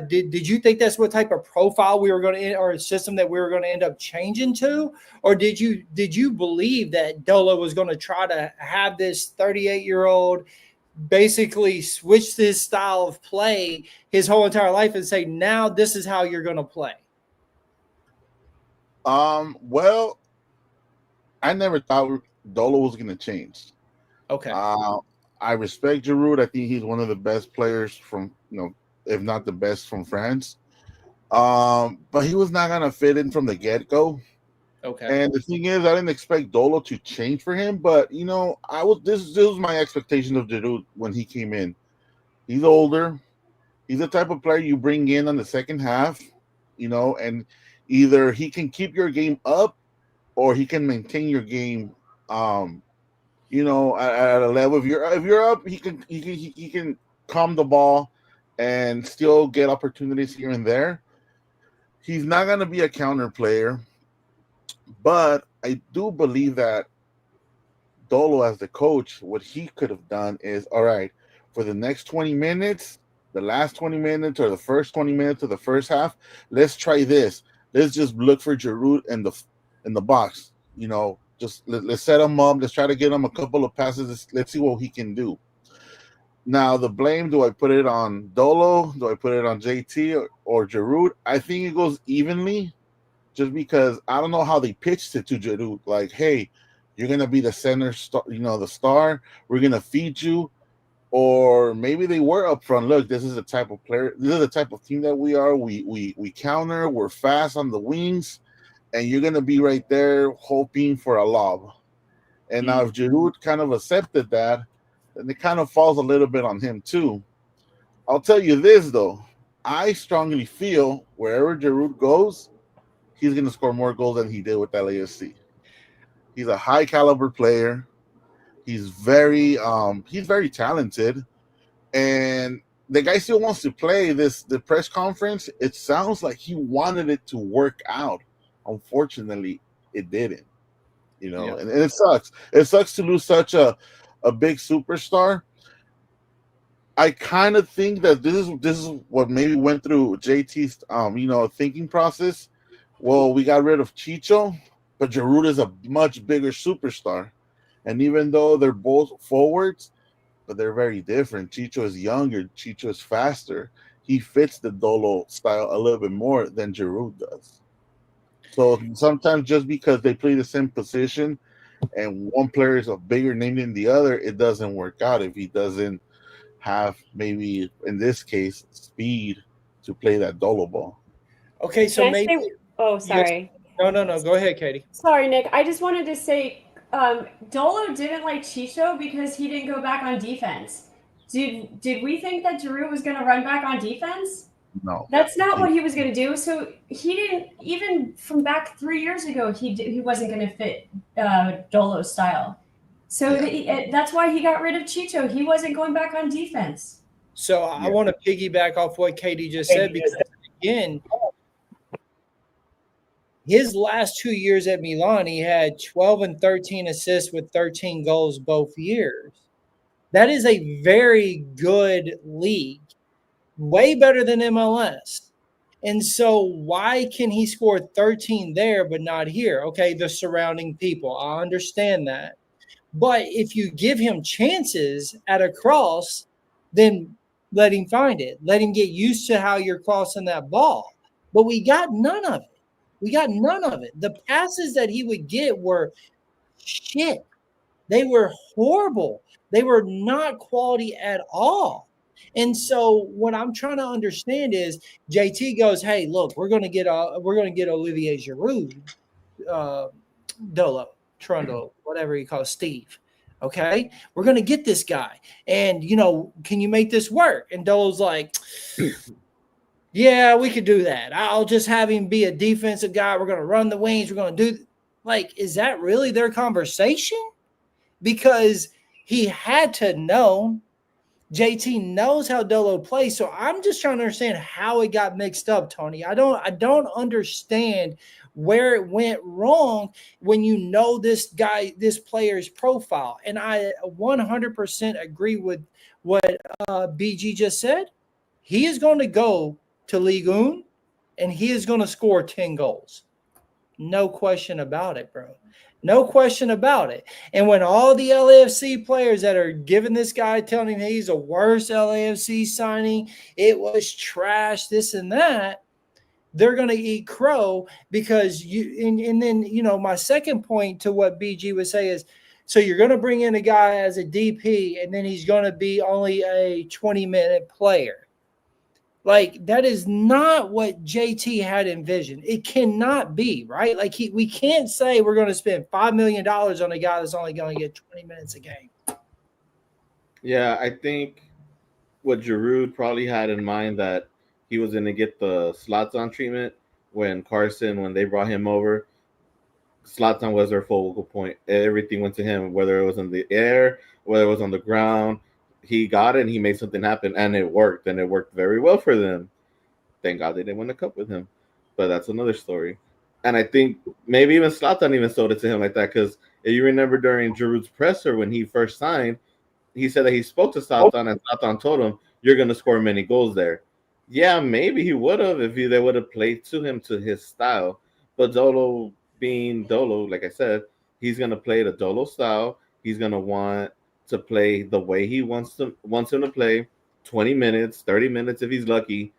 S2: Did you think that's what type of profile we were going to, or a system that we were going to end up changing to? Or did you believe that Dolo was going to try to have this 38-year-old basically switched his style of play his whole entire life and say, now this is how you're going to play?
S3: Well, I never thought Dolo was going to change.
S2: Okay.
S3: I respect Giroud. I think he's one of the best players from, if not the best from France. But he was not going to fit in from the get-go.
S2: Okay.
S3: And the thing is, I didn't expect Dolo to change for him, but this was my expectation of Giroud when he came in. He's older. He's the type of player you bring in on the second half, and either he can keep your game up or he can maintain your game at a level. If you're up, he can calm the ball and still get opportunities here and there. He's not going to be a counter player. But I do believe that Dolo, as the coach, what he could have done is, all right, for the next 20 minutes, the last 20 minutes or the first 20 minutes of the first half, let's try this. Let's just look for Giroud in the box. Let's set him up. Let's try to get him a couple of passes. Let's see what he can do. Now, the blame, do I put it on Dolo? Do I put it on JT or Giroud? I think it goes evenly. Just because I don't know how they pitched it to Giroud, like, hey, you're gonna be the center star, the star. We're gonna feed you, or maybe they were upfront. Look, this is the type of player. This is the type of team that we are. We counter. We're fast on the wings, and you're gonna be right there hoping for a lob. And now, if Giroud kind of accepted that, then it kind of falls a little bit on him too. I'll tell you this though, I strongly feel wherever Giroud goes, he's going to score more goals than he did with LAFC. He's a high caliber player. He's very talented, and the guy still wants to play. The press conference, it sounds like he wanted it to work out. Unfortunately, it didn't. And it sucks. It sucks to lose such a big superstar. I kind of think that this is what maybe went through JT's thinking process. Well, we got rid of Chicho, but Giroud is a much bigger superstar. And even though they're both forwards, but they're very different. Chicho is younger. Chicho is faster. He fits the Dolo style a little bit more than Giroud does. So sometimes just because they play the same position and one player is a bigger name than the other, it doesn't work out if he doesn't have, maybe in this case, speed to play that Dolo ball.
S2: Okay, so maybe...
S5: Oh, sorry.
S2: Yes. No. Go ahead, Katie.
S5: Sorry, Nick. I just wanted to say Dolo didn't like Chicho because he didn't go back on defense. Did we think that Giroud was going to run back on defense?
S3: No.
S5: That's not what he was going to do. So he didn't, even from back 3 years ago, he wasn't going to fit Dolo's style. So that's why he got rid of Chicho. He wasn't going back on defense.
S2: So I want to piggyback off what Katie just said, because, again, his last 2 years at Milan, he had 12 and 13 assists with 13 goals both years. That is a very good league, way better than MLS. And so why can he score 13 there but not here? Okay, the surrounding people, I understand that. But if you give him chances at a cross, then let him find it. Let him get used to how you're crossing that ball. But we got none of it. The passes that he would get were shit. They were horrible. They were not quality at all. And so what I'm trying to understand is JT goes, hey, look, we're going to get Olivier Giroud, Dolo, Trundle, whatever he calls Steve. Okay, we're going to get this guy. And, can you make this work? And Dolo's like, yeah, we could do that. I'll just have him be a defensive guy. We're going to run the wings. We're going to do is that really their conversation? Because he had to know. JT knows how Dolo plays. So I'm just trying to understand how it got mixed up, Tony. I don't understand where it went wrong when this player's profile. And I 100% agree with what BG just said. He is going to go to Ligue 1, and he is going to score 10 goals. No question about it, bro. No question about it. And when all the LAFC players that are giving this guy, telling him he's a worst LAFC signing, it was trash, this and that, they're going to eat crow because and then, you know, my second point to what BG would say is, so you're going to bring in a guy as a DP and then he's going to be only a 20-minute player. Like, that is not what JT had envisioned. It cannot be, right? Like, we can't say we're going to spend $5 million on a guy that's only going to get 20 minutes a game.
S4: Yeah, I think what Giroud probably had in mind that he was going to get the Zlatan treatment when they brought him over. Zlatan was their focal point. Everything went to him, whether it was in the air, whether it was on the ground. He got it and he made something happen, and it worked, and it worked very well for them. Thank God they didn't win the cup with him, but that's another story. And I think maybe even Zlatan even sold it to him like that, because if you remember during Giroud's presser when he first signed, he said that he spoke to Zlatan and Zlatan told him, "You're going to score many goals there." Yeah, maybe he would have if they would have played to him to his style. But Dolo being Dolo, like I said, he's going to play the Dolo style. He's going to want to play the way he wants him to play, 20 minutes, 30 minutes if he's lucky,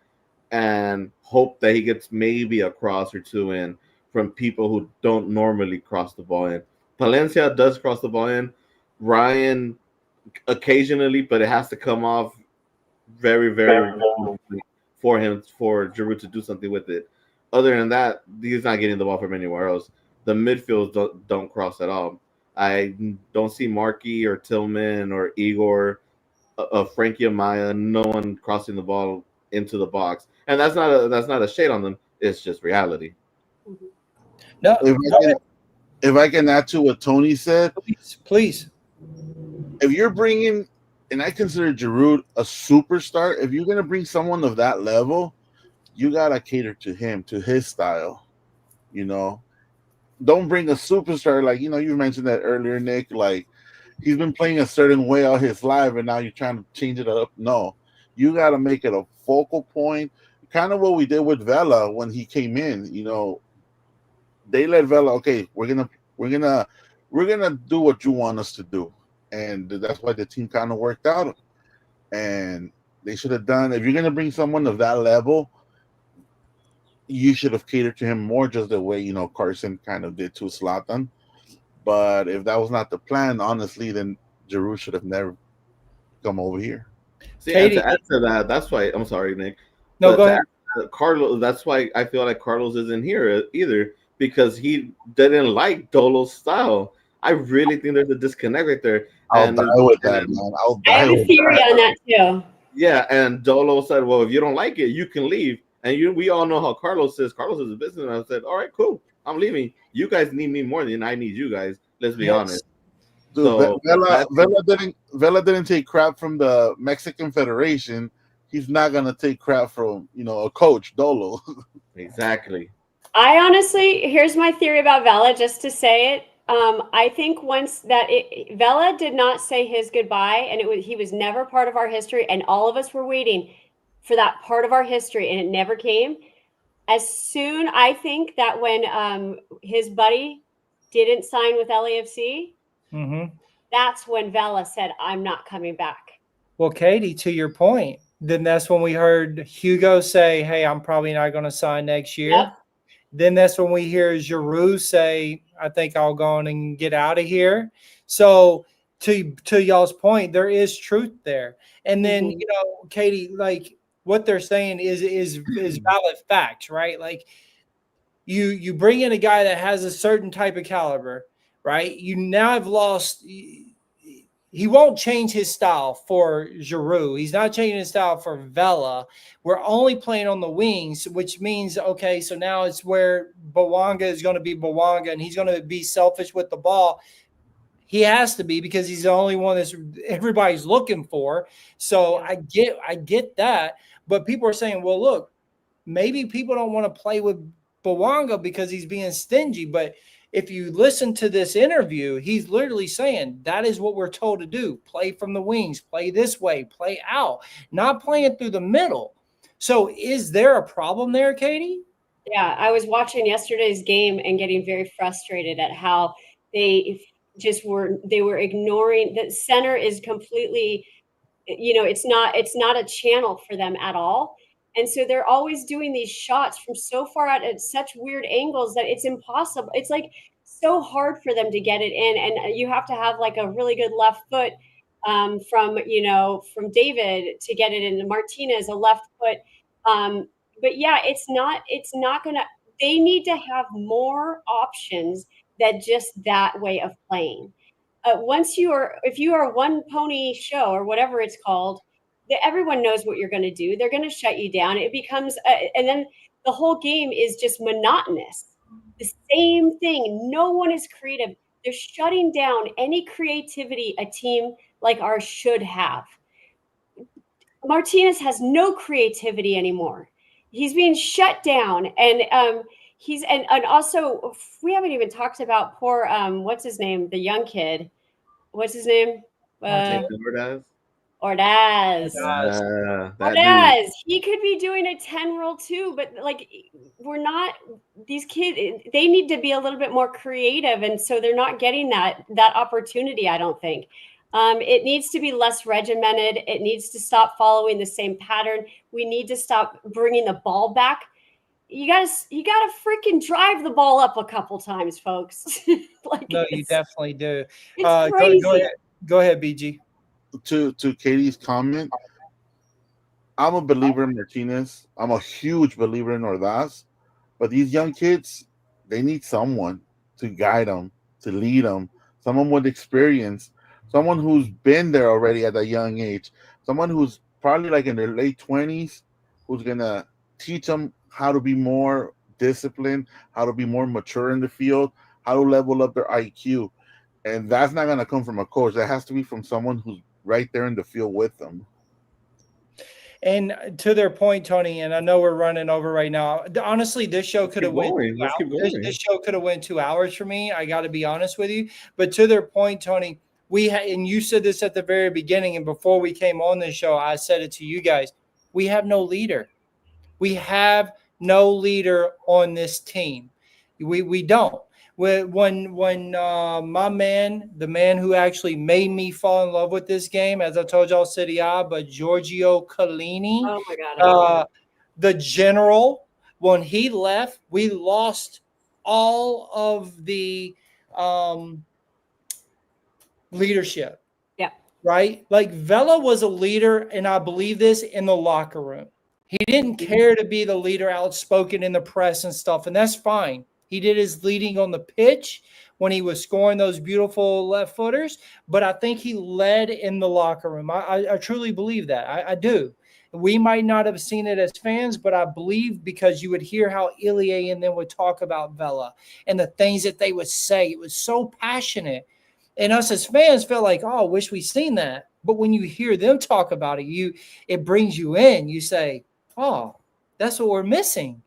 S4: and hope that he gets maybe a cross or two in from people who don't normally cross the ball in. Palencia does cross the ball in. Ryan occasionally, but it has to come off very, very for Giroud to do something with it. Other than that, he's not getting the ball from anywhere else. The midfields don't cross at all. I don't see Markey or Tillman or Igor, Frankie Amaya, no one crossing the ball into the box, and that's not a shade on them. It's just reality.
S2: No,
S3: if I can add to what Tony said,
S2: please.
S3: If you're bringing, and I consider Giroud a superstar, if you're going to bring someone of that level, you got to cater to him, to his style. You know, don't bring a superstar like, you know, you mentioned that earlier, Nick, like he's been playing a certain way all his life and now you're trying to change it up. No, you got to make it a focal point, kind of what we did with Vela when he came in. You know, they let Vela, okay, we're gonna do what you want us to do. And that's why the team kind of worked out. And they should have done, if you're going to bring someone of that level, you should have catered to him more, just the way, you know, Carson kind of did to Zlatan. But if that was not the plan, honestly, then Giroud should have never come over here.
S4: See, and to add to that, that's why, I'm sorry, Nick.
S2: No, go ahead.
S4: Carlos, that's why I feel like Carlos isn't here either, because he didn't like Dolo's style. I really think there's a disconnect right there.
S3: I'll die with that, man.
S5: I have a theory on that too.
S4: Yeah, and Dolo said, "Well, if you don't like it, you can leave." And we all know how Carlos is. Carlos is a businessman. I said, "All right, cool. I'm leaving. You guys need me more than I need you guys. Let's be honest."
S3: Dude, so Vela didn't take crap from the Mexican Federation. He's not gonna take crap from, you know, a coach, Dolo.
S4: Exactly.
S5: I honestly, here's my theory about Vela, just to say it. I think once that Vela did not say his goodbye, and he was never part of our history, and all of us were waiting for that part of our history, and it never came. As soon, I think that when his buddy didn't sign with LAFC, that's when Vela said, "I'm not coming back."
S2: Well, Katie, to your point, then that's when we heard Hugo say, "Hey, I'm probably not going to sign next year." Yep. Then that's when we hear Giroud say, "I think I'll go on and get out of here." So to y'all's point, there is truth there. And then, you know, Katie, like what they're saying is valid facts, right? Like you bring in a guy that has a certain type of caliber, right? You now have lost. He won't change his style for Giroud. He's not changing his style for Vela. We're only playing on the wings, which means, okay, so now it's where Bawanga is going to be Bawanga, and he's going to be selfish with the ball. He has to be, because he's the only one that's everybody's looking for. So I get that. But people are saying, well, look, maybe people don't want to play with Bawanga because he's being stingy. But if you listen to this interview, he's literally saying that is what we're told to do. Play from the wings, play this way, play out, not playing through the middle. So is there a problem there, Katie?
S5: Yeah, I was watching yesterday's game and getting very frustrated at how they they were ignoring the center is completely, it's not a channel for them at all. And so they're always doing these shots from so far out at such weird angles that it's impossible. It's like so hard for them to get it in. And you have to have like a really good left foot from David to get it into Martinez, a left foot. But yeah, it's not gonna, they need to have more options than just that way of playing. If you are a one pony show or whatever it's called, everyone knows what you're going to do. They're going to shut you down. It becomes, and then the whole game is just monotonous. The same thing. No one is creative. They're shutting down any creativity a team like ours should have. Martinez has no creativity anymore. He's being shut down, and and also we haven't even talked about poor what's his name, the young kid. What's his name?
S4: Ordaz.
S5: Ordaz.
S4: That
S5: Ordaz. He could be doing a 10 roll too, but like we're not. These kids, they need to be a little bit more creative, and so they're not getting that opportunity. I don't think. It needs to be less regimented. It needs to stop following the same pattern. We need to stop bringing the ball back. You gotta freaking drive the ball up a couple times, folks.
S2: No, you definitely do.
S5: It's crazy.
S2: Go ahead, BG.
S3: To Katie's comment, I'm a believer in Martinez. I'm a huge believer in Ordaz. But these young kids, they need someone to guide them, to lead them, someone with experience, someone who's been there already at a young age, someone who's probably like in their late 20s, who's going to teach them how to be more disciplined, how to be more mature in the field, how to level up their IQ. And that's not going to come from a coach. That has to be from someone who's right there in the field with them.
S2: And to their point, Tony, and I know we're running over right now. Honestly, this show could have went. This show could have went 2 hours for me. I got to be honest with you. But to their point, Tony, and you said this at the very beginning, and before we came on this show, I said it to you guys. We have no leader. We have no leader on this team. We don't. When my man, the man who actually made me fall in love with this game, as I told y'all, City A, but Giorgio Chiellini,
S5: oh my God,
S2: the general, when he left, we lost all of the leadership.
S5: Yeah.
S2: Right? Like Vela was a leader, and I believe this, in the locker room. He didn't care to be the leader outspoken in the press and stuff, and that's fine. He did his leading on the pitch when he was scoring those beautiful left footers, but I think he led in the locker room. I truly believe that. I do. We might not have seen it as fans, but I believe because you would hear how Ilie and them would talk about Vela and the things that they would say. It was so passionate. And us as fans felt like, oh, I wish we'd seen that. But when you hear them talk about it, it brings you in. You say, oh, that's what we're missing.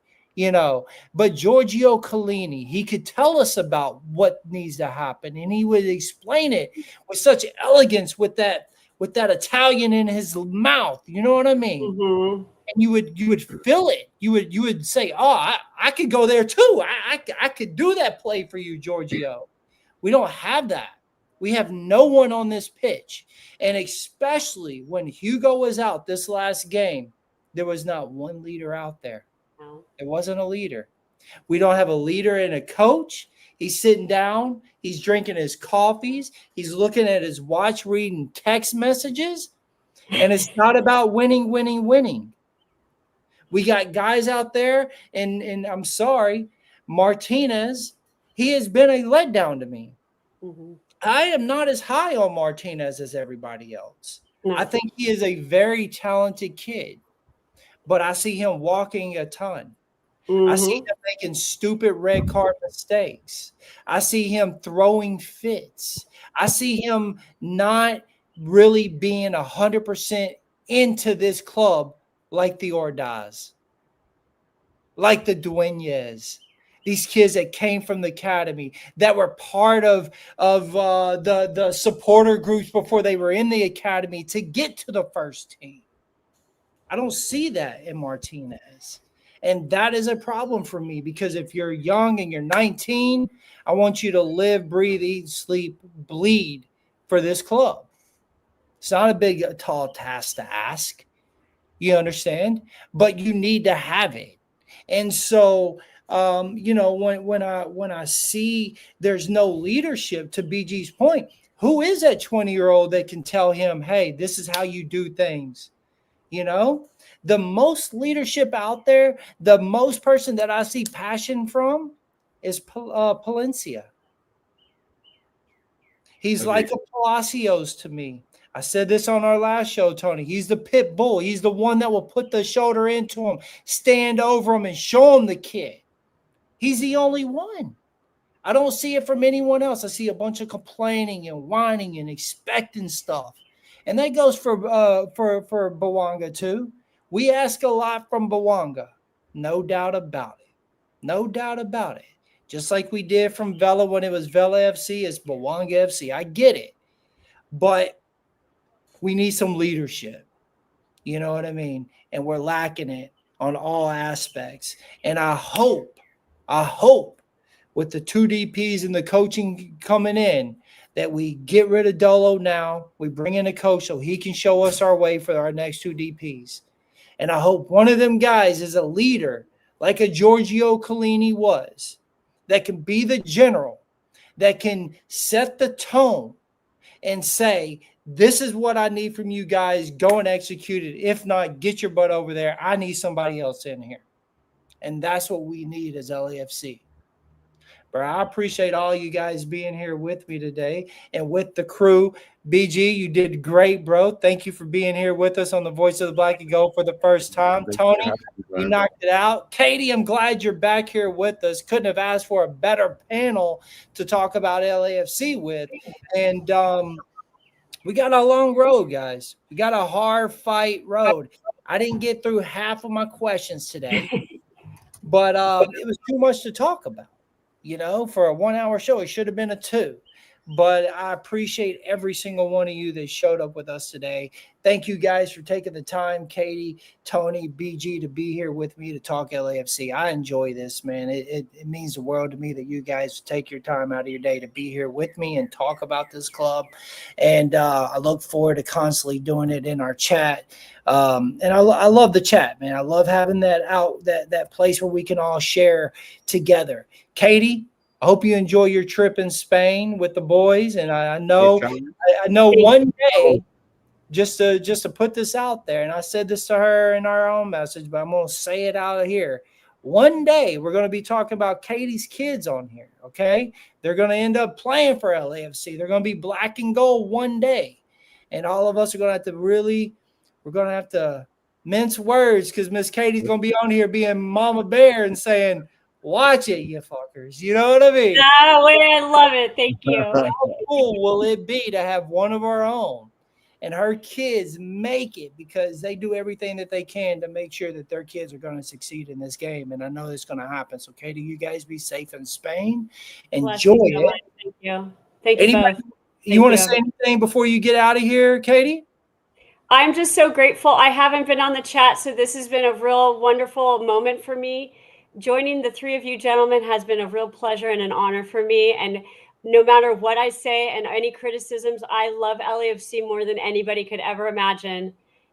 S2: But Giorgio Chiellini, he could tell us about what needs to happen, and he would explain it with such elegance with that Italian in his mouth. You know what I mean?
S5: Mm-hmm.
S2: And you would feel it. You would say, "Oh, I could go there too. I could do that play for you, Giorgio." We don't have that. We have no one on this pitch, and especially when Hugo was out this last game, there was not one leader out there. It wasn't a leader. We don't have a leader and a coach. He's sitting down. He's drinking his coffees. He's looking at his watch, reading text messages. And it's not about winning. We got guys out there, and I'm sorry, Martinez, he has been a letdown to me.
S5: Mm-hmm.
S2: I am not as high on Martinez as everybody else.
S5: No.
S2: I think he is a very talented kid. But I see him walking a ton. Mm-hmm. I see him making stupid red card mistakes. I see him throwing fits. I see him not really being 100% into this club like the Ordaz, like the Dueñas, these kids that came from the academy, that were part of the supporter groups before they were in the academy to get to the first team. I don't see that in Martinez. And that is a problem for me, because if you're young and you're 19, I want you to live, breathe, eat, sleep, bleed for this club. It's not a big, tall task to ask. You understand? But you need to have it. And so, when I see there's no leadership, to BG's point, who is that 20-year-old that can tell him, hey, this is how you do things? The most leadership out there, the most person that I see passion from is Palencia. He's
S4: Agreed.
S2: like a Palacios to me. I said this on our last show, Tony. He's the pit bull. He's the one that will put the shoulder into him, stand over him, and show him the kid. He's the only one. I don't see it from anyone else. I see a bunch of complaining and whining and expecting stuff. And that goes for Bawanga too. We ask a lot from Bawanga. No doubt about it. No doubt about it. Just like we did from Vela when it was Vela FC, it's Bawanga FC. I get it. But we need some leadership. You know what I mean? And we're lacking it on all aspects. And I hope with the 2 DPs and the coaching coming in, that we get rid of Dolo now. We bring in a coach so he can show us our way for our next 2 DPs. And I hope one of them guys is a leader like a Giorgio Chiellini was, that can be the general, that can set the tone and say, this is what I need from you guys. Go and execute it. If not, get your butt over there. I need somebody else in here. And that's what we need as LAFC. But I appreciate all you guys being here with me today and with the crew. BG, you did great, bro. Thank you for being here with us on the Voice of the Black and Gold for the first time. Tony, you knocked it out. Katie, I'm glad you're back here with us. Couldn't have asked for a better panel to talk about LAFC with. And we got a long road, guys. We got a hard fight road. I didn't get through half of my questions today, but it was too much to talk about. For a 1-hour show, it should have been a 2. But I appreciate every single one of you that showed up with us today. Thank you guys for taking the time, Katie, Tony, BG, to be here with me to talk LAFC. I enjoy this, man. It means the world to me that you guys take your time out of your day to be here with me and talk about this club. And I look forward to constantly doing it in our chat. And I love the chat, man. I love having that out, that place where we can all share together. Katie, I hope you enjoy your trip in Spain with the boys. And I know one day, just to put this out there, and I said this to her in our own message, but I'm going to say it out of here. One day we're going to be talking about Katie's kids on here, okay? They're going to end up playing for LAFC. They're going to be black and gold one day. And all of us are going to have to we're going to have to mince words, because Miss Katie's going to be on here being Mama Bear and saying, watch it, you fuckers. You know what I mean?
S5: I love it. Thank you.
S2: How cool will it be to have one of our own and her kids make it, because they do everything that they can to make sure that their kids are going to succeed in this game. And I know it's going to happen. So, Katie, you guys be safe in Spain. Enjoy it.
S5: Thank you. Thank you both.
S2: You want to say anything before you get out of here, Katie?
S5: I'm just so grateful. I haven't been on the chat, so this has been a real wonderful moment for me. Joining the 3 of you gentlemen has been a real pleasure and an honor for me. And no matter what I say and any criticisms, I love LAFC more than anybody could ever imagine.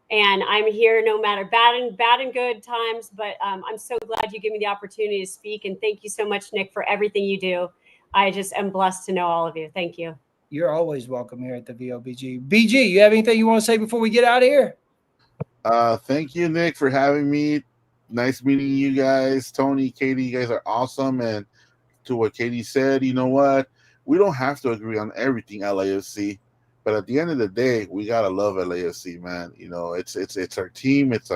S5: And I'm here no matter bad and good times. But I'm so glad you give me the opportunity to speak. And thank you so much, Nick, for everything you do. I just am blessed to know all of you. Thank you.
S2: You're always welcome here at the VOBG. BG, you have anything you want to say before we get out of here?
S3: Thank you, Nick, for having me. Nice meeting you guys. Tony, Katie, you guys are awesome. And to what Katie said, you know what? We don't have to agree on everything LAFC, but at the end of the day, we gotta love LAFC, man. It's our team, it's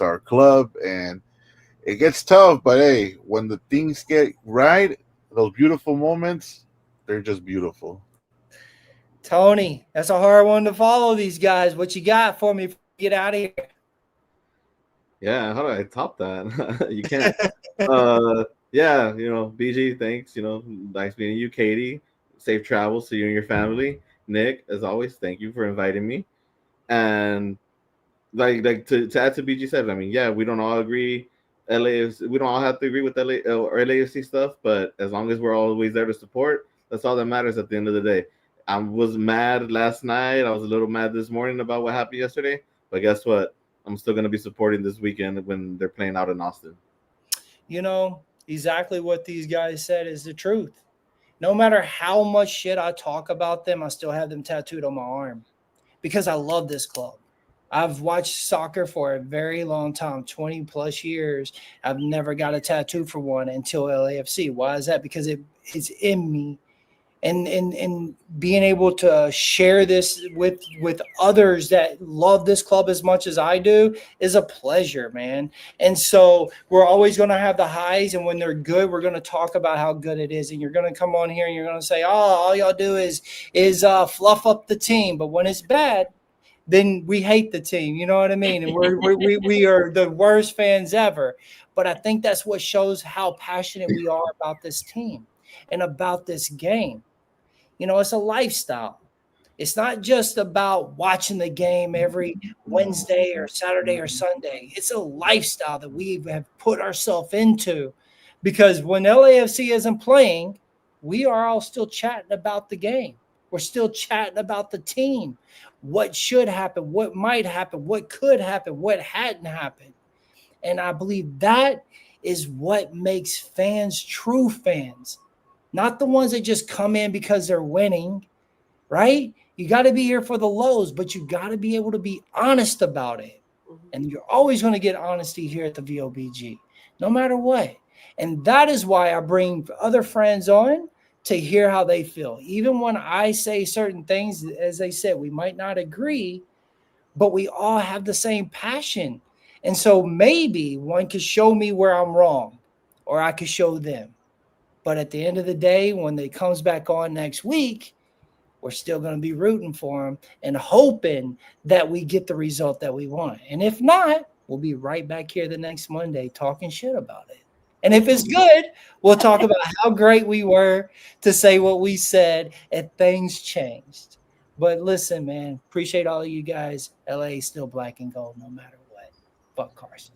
S3: our club, and it gets tough. But hey, when the things get right, those beautiful moments, they're just beautiful.
S2: Tony, that's a hard one to follow. These guys, what you got for me? Get out of here.
S4: Yeah, how do I top that? You can't. Yeah, BG, thanks. Nice meeting you, Katie. Safe travels to you and your family. Nick, as always, thank you for inviting me. And like to add to BG said, I mean, yeah, we don't all agree LAFC. We don't all have to agree with LA or LAFC stuff, but as long as we're always there to support, that's all that matters at the end of the day. I was mad last night. I was a little mad this morning about what happened yesterday, but guess what? I'm still going to be supporting this weekend when they're playing out in Austin.
S2: You know, exactly what these guys said is the truth. No matter how much shit I talk about them, I still have them tattooed on my arm because I love this club. I've watched soccer for a very long time, 20 plus years. I've never got a tattoo for one until LAFC. Why is that? Because it's in me. And being able to share this with others that love this club as much as I do is a pleasure, man. And so we're always going to have the highs, and when they're good, we're going to talk about how good it is. And you're going to come on here and you're going to say, "Oh, all y'all do is fluff up the team." But when it's bad, then we hate the team. You know what I mean? And we are the worst fans ever. But I think that's what shows how passionate we are about this team and about this game. You know, it's a lifestyle. It's not just about watching the game every Wednesday or Saturday or Sunday. It's a lifestyle that we have put ourselves into, because when LAFC isn't playing, we are all still chatting about the game. We're still chatting about the team, what should happen, what might happen, what could happen, what hadn't happened. And I believe that is what makes fans true fans. Not the ones that just come in because they're winning, right? You got to be here for the lows, but you got to be able to be honest about it. And you're always going to get honesty here at the VOBG, no matter what. And that is why I bring other friends on to hear how they feel. Even when I say certain things, as they said, we might not agree, but we all have the same passion. And so maybe one could show me where I'm wrong, or I could show them. But at the end of the day, when they comes back on next week, we're still going to be rooting for them and hoping that we get the result that we want. And if not, we'll be right back here the next Monday talking shit about it. And if it's good, we'll talk about how great we were to say what we said and things changed. But listen, man, appreciate all of you guys. LA is still black and gold no matter what. Fuck Carson.